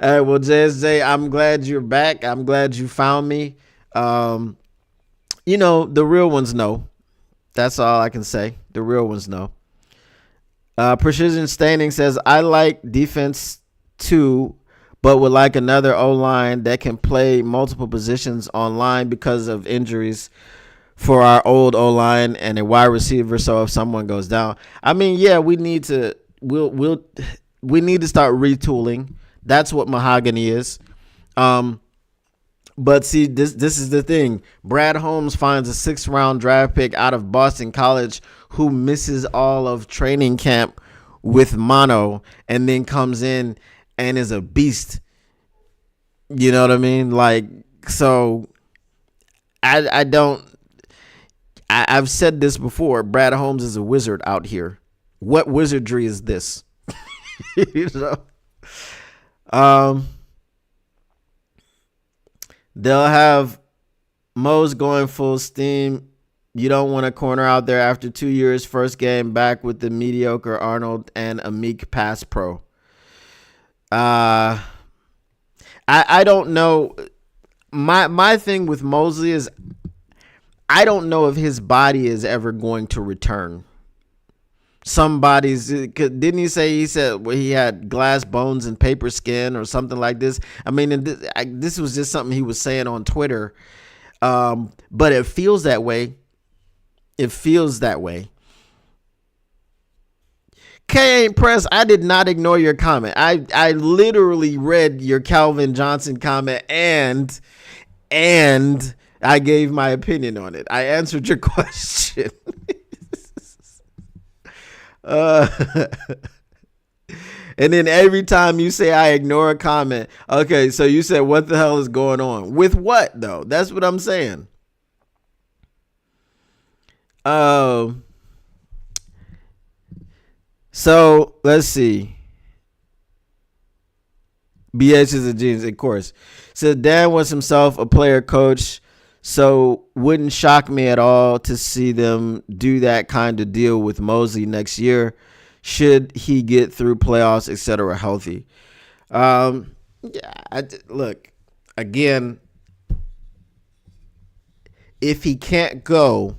All right, well, JSJ, I'm glad you're back. I'm glad you found me. The real ones know. That's all I can say. The real ones know. Precision Staining says, I like defense too, but would like another O-line that can play multiple positions online because of injuries for our old O-line and a wide receiver. So if someone goes down, I mean, yeah, we need to we need to start retooling. That's what mahogany is. But see, this is the thing. Brad Holmes finds a 6th round draft pick out of Boston College who misses all of training camp with mono and then comes in and is a beast. You know what I mean? Like, so I've said this before. Brad Holmes is a wizard out here. What wizardry is this? They'll have Mose going full steam. You don't want a corner out there after 2 years, first game back with the mediocre Arnold and a meek pass pro. I don't know. My thing with Mosley is I don't know if his body is ever going to return. Didn't he say he had glass bones and paper skin or something like this? I mean, this was just something he was saying on Twitter. But it feels that way. It feels that way. K ain't press. I did not ignore your comment. I literally read your Calvin Johnson comment and I gave my opinion on it. I answered your question. And then every time you say I ignore a comment, okay, so you said what the hell is going on? With what though? That's what I'm saying. Um. So let's see. BH is a genius, of course. So Dan was himself a player coach, so wouldn't shock me at all to see them do that kind of deal with Mosley next year, should he get through playoffs, etc. healthy. Look, again, if he can't go,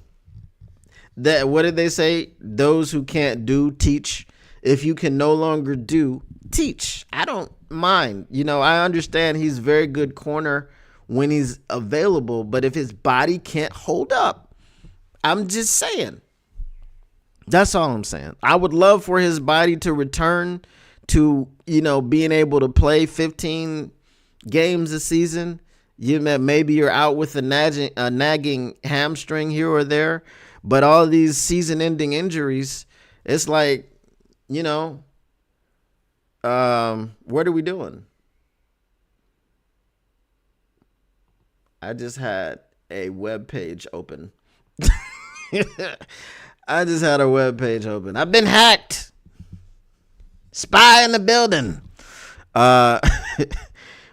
that what did they say? Those who can't do, teach. If you can no longer do, teach. I don't mind. I understand he's very good corner when he's available, but if his body can't hold up, I'm just saying. That's all I'm saying. I would love for his body to return to, being able to play 15 games a season. Maybe you're out with a nagging hamstring here or there, but all these season-ending injuries, it's like, what are we doing? I just had a web page open. I've been hacked. Spy in the building.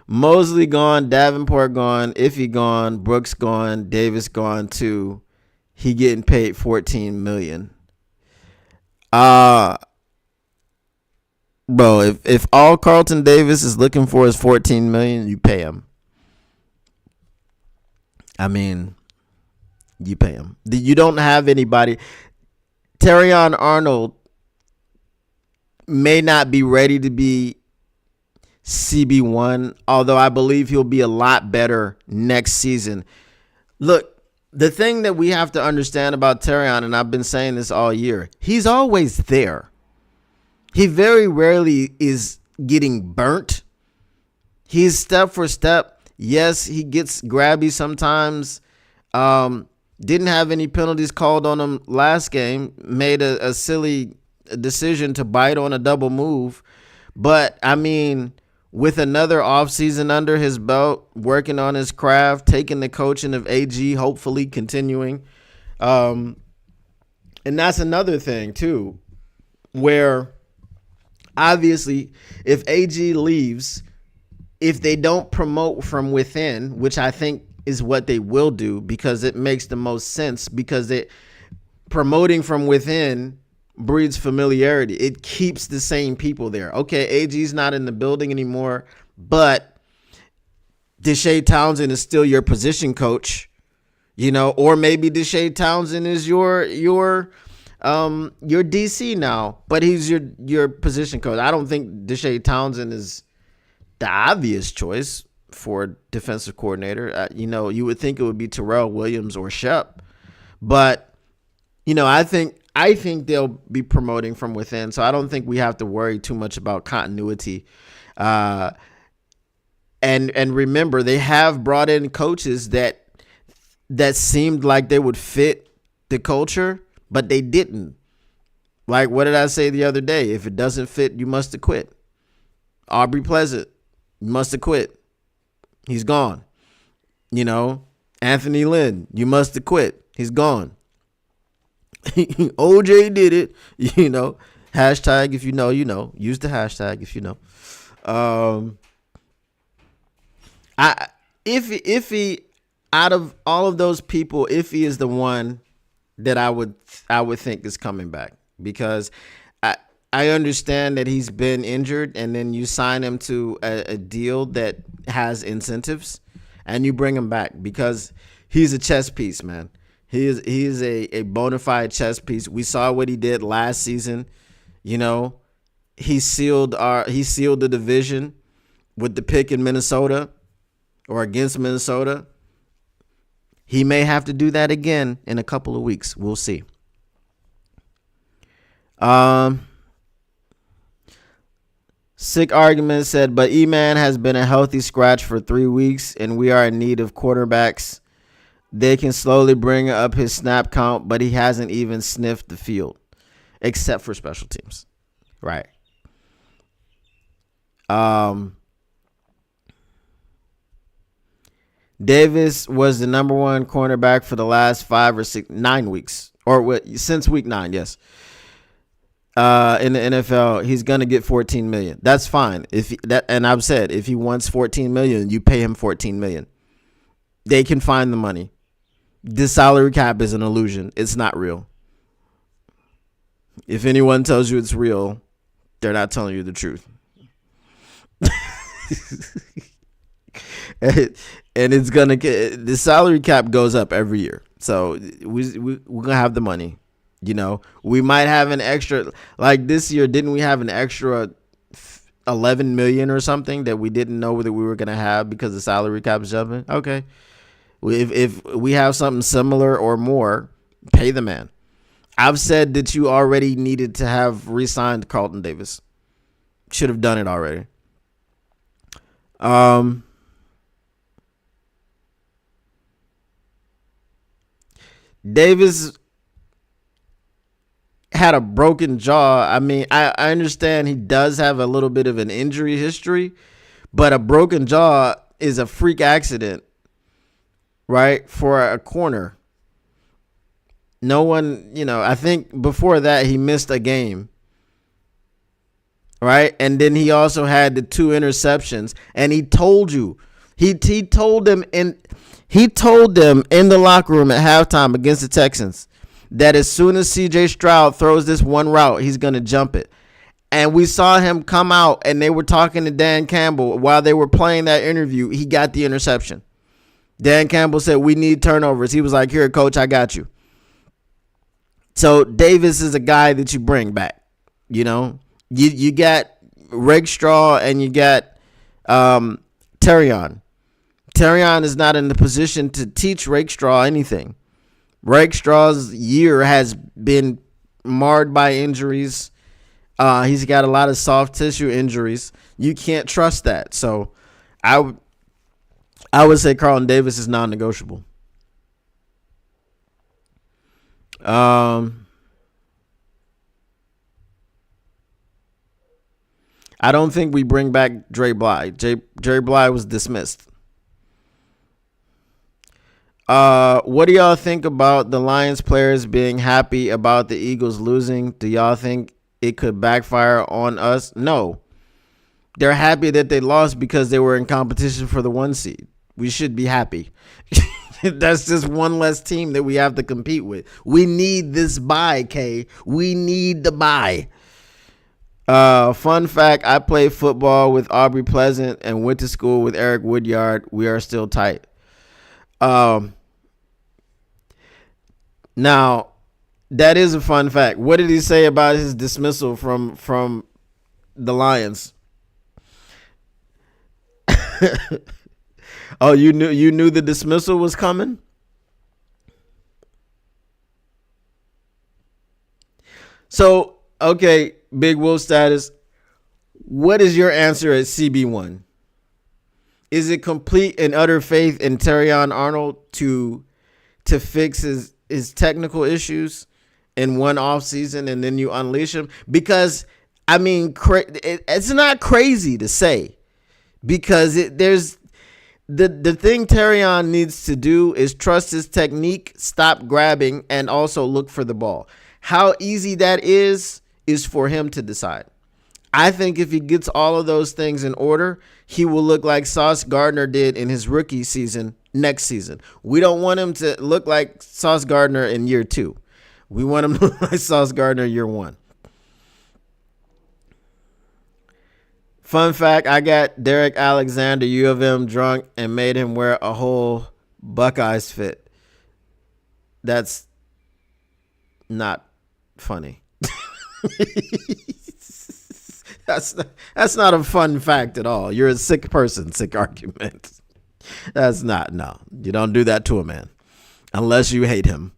Mosley gone, Davenport gone, Iffy gone, Brooks gone, Davis gone too. He getting paid $14 million. Bro, if all Carlton Davis is looking for is $14 million, you pay him. I mean, you pay him. You don't have anybody. Terrion Arnold may not be ready to be CB1, although I believe he'll be a lot better next season. Look, the thing that we have to understand about Terrion, and I've been saying this all year, he's always there. He very rarely is getting burnt. He's step for step. Yes, he gets grabby sometimes. Didn't have any penalties called on him last game. Made a silly decision to bite on a double move. But, I mean, with another offseason under his belt, working on his craft, taking the coaching of AG, hopefully continuing. And that's another thing, too, where obviously if AG leaves, if they don't promote from within, which I think is what they will do because it makes the most sense, because promoting from within breeds familiarity. It keeps the same people there. Okay, AG's not in the building anymore, but Deshae Townsend is still your position coach, or maybe Deshae Townsend is your DC now, but he's your position coach. I don't think Deshae Townsend is the obvious choice for defensive coordinator. You would think it would be Terrell Williams or Shep, but I think they'll be promoting from within, so I don't think we have to worry too much about continuity. And remember, they have brought in coaches that seemed like they would fit the culture, but they didn't. Like, what did I say the other day? If it doesn't fit, you must have quit. Aubrey Pleasant, you must have quit. He's gone. Anthony Lynn, you must have quit. He's gone. OJ did it. Hashtag if you know, use the hashtag if you know. Iffy, out of all of those people, Iffy is the one that I would think is coming back, because I understand that he's been injured, and then you sign him to a deal that has incentives, and you bring him back because he's a chess piece, man. He is a bona fide chess piece. We saw what he did last season. He sealed the division with the pick in Minnesota, or against Minnesota. He may have to do that again in a couple of weeks. We'll see. Sick argument said, but E-Man has been a healthy scratch for 3 weeks, and we are in need of quarterbacks. They can slowly bring up his snap count, but he hasn't even sniffed the field, except for special teams. Right. Davis was the number one cornerback for the last 9 weeks, or since week 9. Yes. In the NFL, he's gonna get $14 million. That's fine. And I've said if he wants $14 million, you pay him $14 million. They can find the money. This salary cap is an illusion. It's not real. If anyone tells you it's real, they're not telling you the truth. And it's gonna get, the salary cap goes up every year. So we're gonna have the money. You know, we might have an extra, like this year. Didn't we have an extra 11 million or something that we didn't know that we were gonna have because the salary cap is jumping? Okay, if we have something similar or more, pay the man. I've said that you already needed to have re-signed Carlton Davis. Should have done it already. Davis had a broken jaw. I mean, I understand he does have a little bit of an injury history, but a broken jaw is a freak accident, right? For a corner. No one, I think before that he missed a game, right? And then he also had the 2 interceptions, and he told you, he told them in the locker room at halftime against the Texans that as soon as CJ Stroud throws this one route, he's going to jump it. And we saw him come out, and they were talking to Dan Campbell while they were playing that interview. He got the interception. Dan Campbell said, "We need turnovers." He was like, "Here, coach, I got you." So Davis is a guy that you bring back. You got Rakestraw and you got Terrion. Terrion is not in the position to teach Rakestraw anything. Rakestraw's year has been marred by injuries. He's got a lot of soft tissue injuries. You can't trust that. So I would say Carlton Davis is non-negotiable. I don't think we bring back Dre Bly. Dre Bly was dismissed. What do y'all think about the Lions players being happy about the Eagles losing? Do y'all think it could backfire on us? No. They're happy that they lost because they were in competition for the 1 seed. We should be happy. That's just one less team that we have to compete with. We need this bye, K. We need the bye. Fun fact, I played football with Aubrey Pleasant and went to school with Eric Woodyard. We are still tight. Now, that is a fun fact. What did he say about his dismissal from the Lions? Oh, you knew the dismissal was coming? So, okay, Big Wolf status. What is your answer at CB1? Is it complete and utter faith in Terrion Arnold to fix his technical issues in one offseason and then you unleash him? Because, I mean, it's not crazy to say, because there's the thing Terrion needs to do is trust his technique, stop grabbing, and also look for the ball. How easy that is for him to decide. I think if he gets all of those things in order, he will look like Sauce Gardner did in his rookie season next season. We don't want him to look like Sauce Gardner in year 2. We want him to look like Sauce Gardner year 1. Fun fact, I got Derek Alexander, U of M, drunk and made him wear a whole Buckeyes fit. That's not funny. That's not a fun fact at all. You're a sick person, sick argument. That's not, no. You don't do that to a man unless you hate him.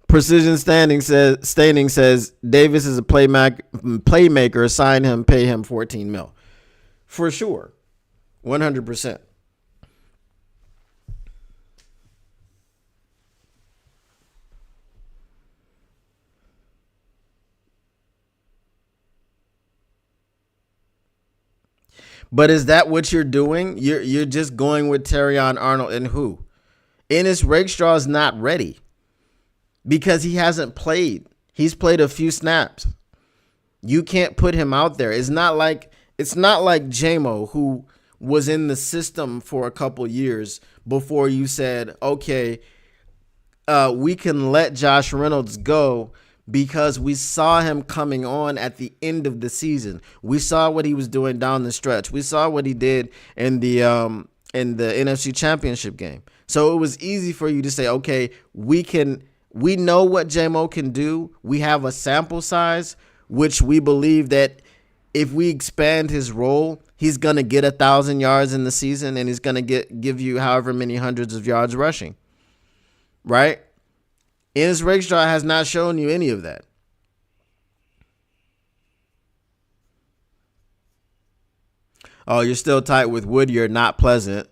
Precision Staining says Davis is a playmaker. Sign him, pay him $14 million. For sure. 100%. But is that what you're doing? You're just going with Terrion Arnold and who? Ennis Rakestraw is not ready because he hasn't played. He's played a few snaps. You can't put him out there. It's not like JMO, who was in the system for a couple years before you said, okay, we can let Josh Reynolds go because we saw him coming on at the end of the season. We saw what he was doing down the stretch. We saw what he did in the NFC Championship game. So it was easy for you to say, okay, we know what JMO can do. We have a sample size, which we believe that if we expand his role, he's going to get 1,000 yards in the season and he's going to give you however many hundreds of yards rushing. Right? Ennis Rakestraw has not shown you any of that. Oh, you're still tight with Woodyard, not Pleasant.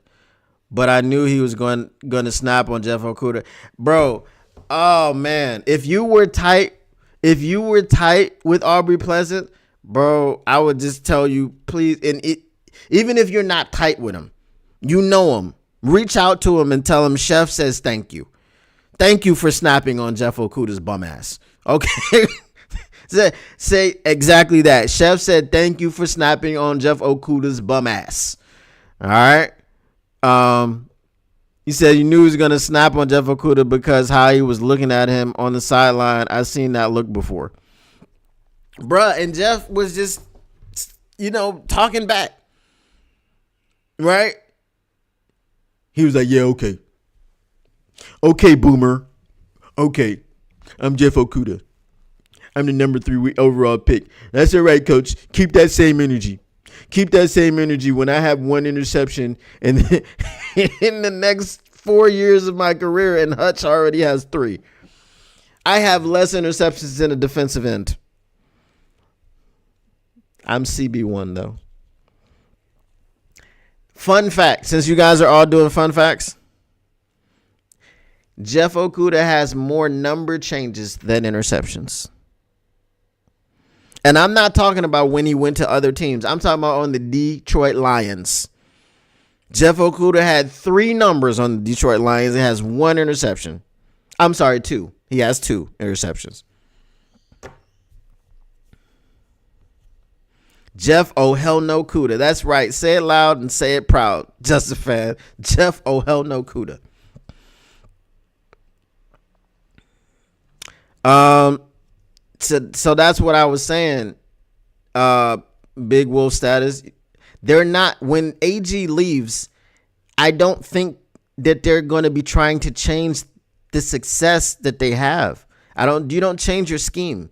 But I knew he was going to snap on Jeff Okudah. Bro, oh man. If you were tight with Aubrey Pleasant, bro, I would just tell you, please, even if you're not tight with him, you know him. Reach out to him and tell him Chef says thank you. Thank you for snapping on Jeff Okudah's bum ass. Okay? Say exactly that. Chef said thank you for snapping on Jeff Okudah's bum ass. All right? He said you knew he was going to snap on Jeff Okudah because how he was looking at him on the sideline. I've seen that look before. Bruh, and Jeff was just, talking back. Right? He was like, yeah, okay. Okay, Boomer. Okay. I'm Jeff Okudah. I'm the number 3 overall pick. That's all right, Coach. Keep that same energy. Keep that same energy when I have 1 interception and in the next 4 years of my career, and Hutch already has 3. I have less interceptions than a defensive end. I'm CB1, though. Fun fact, since you guys are all doing fun facts, Jeff Okudah has more number changes than interceptions. And I'm not talking about when he went to other teams. I'm talking about on the Detroit Lions. Jeff Okudah had 3 numbers on the Detroit Lions. He has 1 interception. I'm sorry, 2. He has 2 interceptions. Jeff Oh Hell No Kuda. That's right. Say it loud and say it proud. Just a fan. Jeff Oh Hell No Kuda. So that's what I was saying. Big Wolf status. They're not, when AG leaves, I don't think that they're going to be trying to change the success that they have. You don't change your scheme.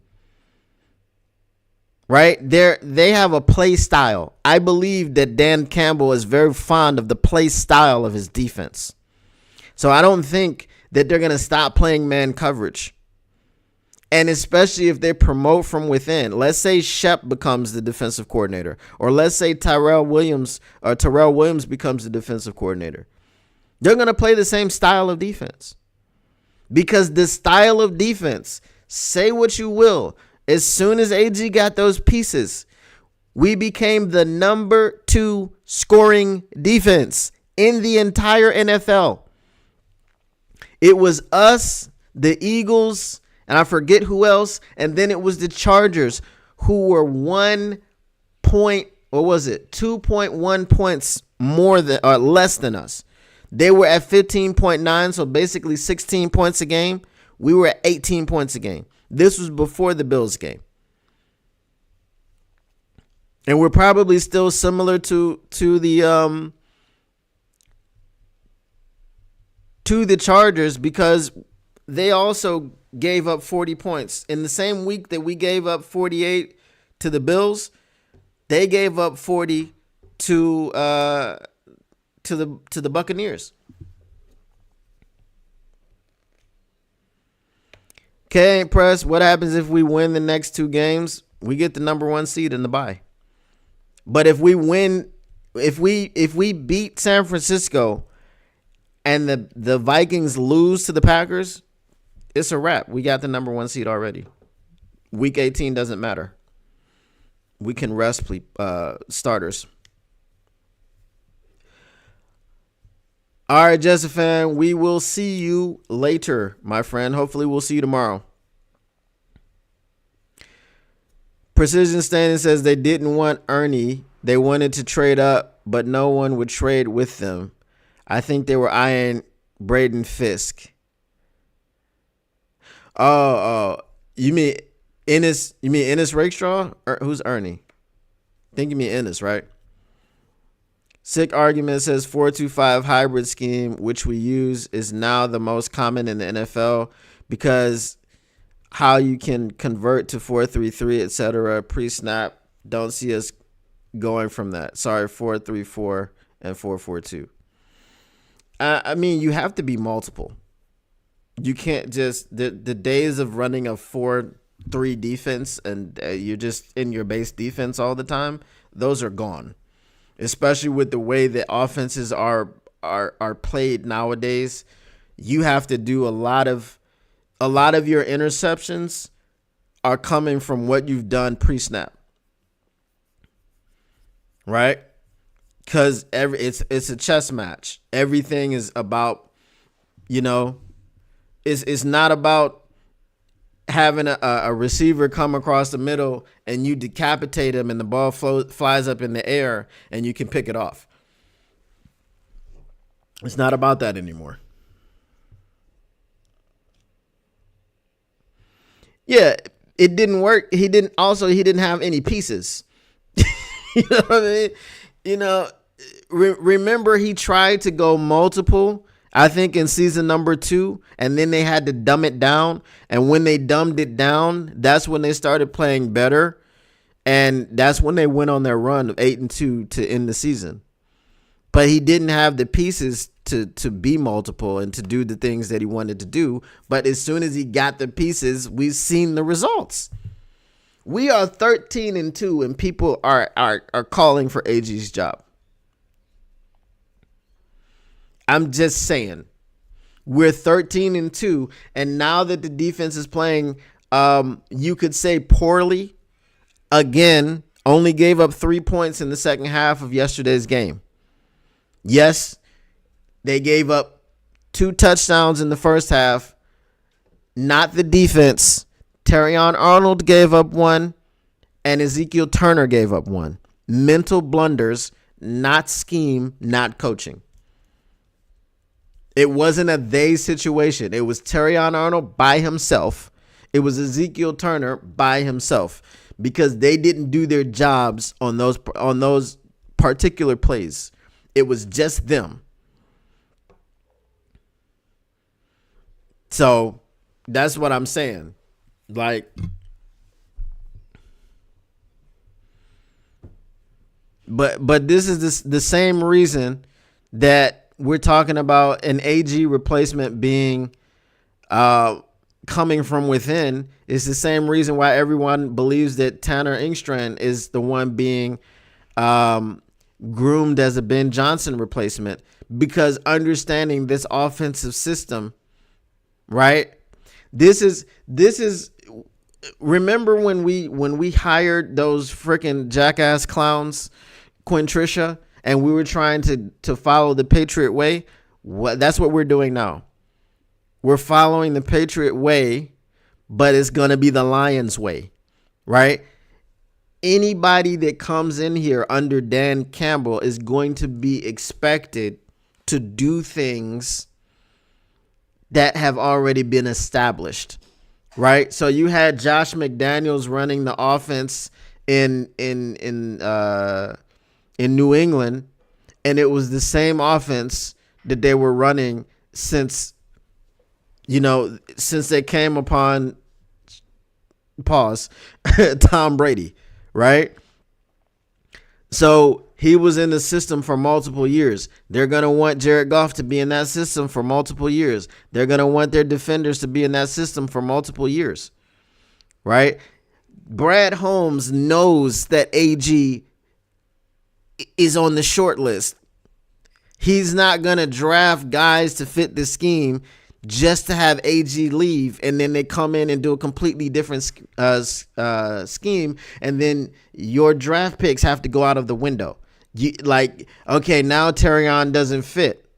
Right? They have a play style. I believe that Dan Campbell is very fond of the play style of his defense. So I don't think that they're going to stop playing man coverage. And especially if they promote from within. Let's say Shep becomes the defensive coordinator. Or let's say Terrell Williams becomes the defensive coordinator. They're going to play the same style of defense. Because the style of defense, say what you will, as soon as AG got those pieces, we became the number 2 scoring defense in the entire NFL. It was us, the Eagles, and I forget who else, and then it was the Chargers, who were 2.1 points more than or less than us. They were at 15.9, so basically 16 points a game. We were at 18 points a game. This was before the Bills game. And we're probably still similar to the Chargers, because they also gave up 40 points. In the same week that we gave up 48 to the Bills, they gave up 40 to the Buccaneers. Okay, ain't pressed. What happens if we win the next 2 games? We get the number 1 seed in the bye. But if we win, if we beat San Francisco and the Vikings lose to the Packers, it's a wrap. We got the number 1 seed already. Week 18 doesn't matter. We can rest starters. All right, Jesse fan, we will see you later, my friend. Hopefully, we'll see you tomorrow. Precision Standing says they didn't want Ernie. They wanted to trade up, but no one would trade with them. I think they were eyeing Braden Fisk. Oh, you mean Ennis? You mean Ennis Rakestraw? Who's Ernie? I think you mean Ennis, right? Sick Argument says 4-2-5 hybrid scheme, which we use, is now the most common in the NFL because how you can convert to 4-3-3, etc. pre-snap. Don't see us going from that. Sorry, 4-3-4 and 4-4-2. I mean, you have to be multiple. You can't just the days of running a 4-3 defense and you're just in your base defense all the time. Those are gone. Especially with the way that offenses are played nowadays, you have to do a lot of your interceptions are coming from what you've done pre-snap, right? Because it's a chess match. Everything is about, it's not about having a receiver come across the middle and you decapitate him and the ball flies up in the air and you can pick it off. It's not about that anymore. Yeah, it didn't work. He didn't have any pieces. You know what I mean? Remember he tried to go multiple, I think in season number 2, and then they had to dumb it down. And when they dumbed it down, that's when they started playing better. And that's when they went on their run of 8-2 to end the season. But he didn't have the pieces to be multiple and to do the things that he wanted to do. But as soon as he got the pieces, we've seen the results. We are 13-2 and people are calling for AG's job. I'm just saying, we're 13-2, and now that the defense is playing, you could say poorly, again, only gave up 3 points in the second half of yesterday's game. Yes, they gave up 2 touchdowns in the first half, not the defense. Terrion Arnold gave up 1, and Ezekiel Turner gave up 1. Mental blunders, not scheme, not coaching. It wasn't a they situation. It was Terrion Arnold by himself. It was Ezekiel Turner by himself because they didn't do their jobs on those particular plays. It was just them. So that's what I'm saying. Like, but this is the same reason that we're talking about an AG replacement being coming from within. Is the same reason why everyone believes that Tanner Engstrand is the one being groomed as a Ben Johnson replacement, because understanding this offensive system, right? This is remember when we hired those freaking jackass clowns, Quintricia, and we were trying to follow the Patriot way? That's what we're doing now. We're following the Patriot way, but it's going to be the Lions way, right? Anybody that comes in here under Dan Campbell is going to be expected to do things that have already been established, right? So you had Josh McDaniels running the offense in New England, and it was the same offense that they were running since they came upon Tom Brady, right? So he was in the system for multiple years. They're going to want Jared Goff to be in that system for multiple years. They're going to want their defenders to be in that system for multiple years, right? Brad Holmes knows that AG is on the short list. He's not going to draft guys to fit the scheme just to have AG leave, and then they come in and do a completely different scheme, and then your draft picks have to go out of the window. Okay, now Terrion doesn't fit.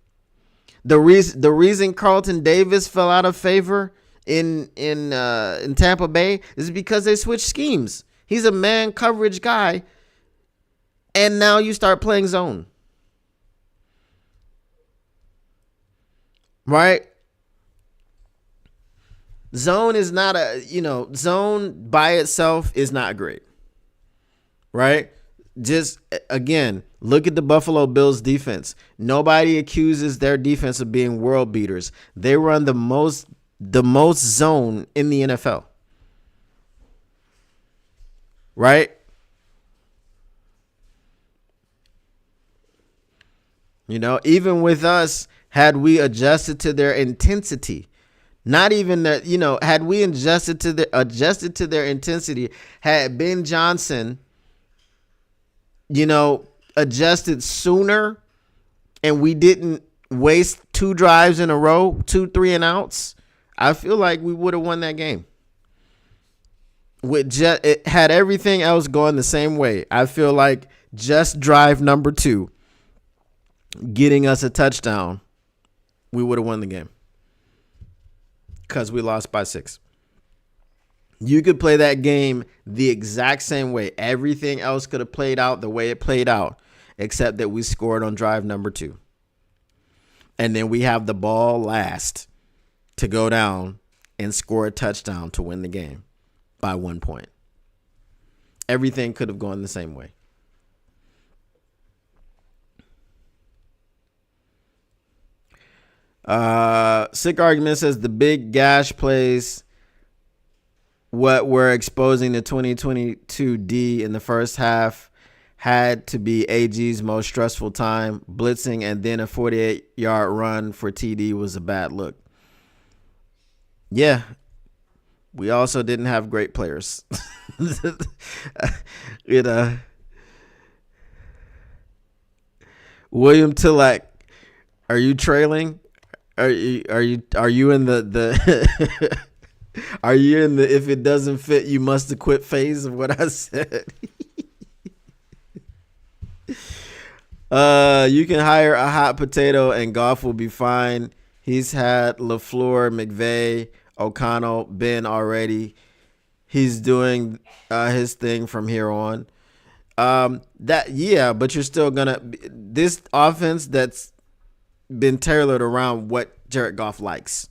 The reason Carlton Davis fell out of favor in Tampa Bay is because they switched schemes. He's a man coverage guy, and now you start playing zone. Right? Zone is not zone by itself is not great. Right? Just, again, look at the Buffalo Bills defense. Nobody accuses their defense of being world beaters. They run the most zone in the NFL. Right? Even with us, had we adjusted to their intensity, not even that, had we adjusted to their intensity, had Ben Johnson, adjusted sooner, and we didn't waste 2 drives in a row, 2 3-and-outs, I feel like we would have won that game. It had everything else going the same way. I feel like just drive number 2, getting us a touchdown, we would have won the game. Because we lost by 6. You could play that game the exact same way. Everything else could have played out the way it played out, except that we scored on drive number 2. And then we have the ball last to go down and score a touchdown to win the game by 1 point. Everything could have gone the same way. Sick Argument says the big gash plays what we're exposing the 2022 D in the first half had to be AG's most stressful time. Blitzing and then a 48-yard run for TD was a bad look. Yeah. We also didn't have great players. William Tillak, are you trailing? Are you in the are you in the if it doesn't fit you must have quit phase of what I said? You can hire a hot potato and Goff will be fine. He's had LaFleur, McVay, O'Connell, Ben already. He's doing his thing from here on. But you're still gonna this offense that's been tailored around what Jared Goff likes.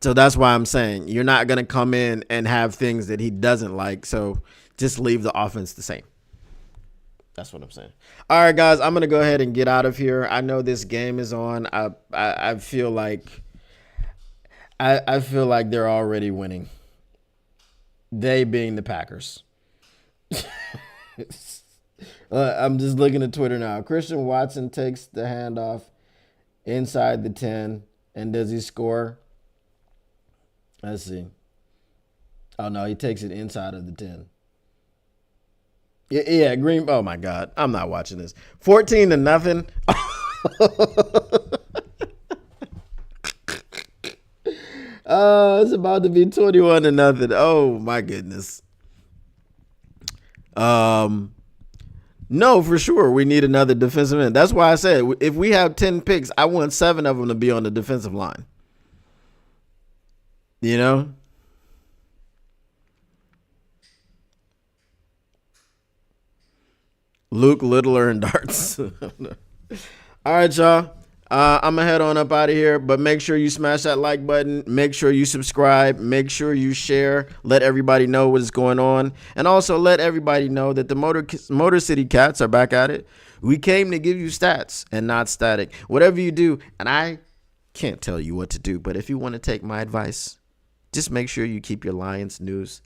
So that's why I'm saying you're not going to come in and have things that he doesn't like. So just leave the offense the same. That's what I'm saying. All right, guys, I'm going to go ahead and get out of here. I know this game is on. I feel like they're already winning. They being the Packers. I'm just looking at Twitter now. Christian Watson takes the handoff inside the 10, and does he score? Let's see. Oh, no, he takes it inside of the 10. Yeah, Green. Oh, my God. I'm not watching this. 14-0. It's about to be 21-0. Oh, my goodness. No, for sure. We need another defensive end. That's why I said if we have 10 picks, I want 7 of them to be on the defensive line. Luke Littler and darts. All right, y'all. I'm going to head on up out of here, but make sure you smash that like button. Make sure you subscribe. Make sure you share. Let everybody know what is going on. And also let everybody know that the Motor City Cats are back at it. We came to give you stats and not static. Whatever you do, and I can't tell you what to do, but if you want to take my advice, just make sure you keep your Lions news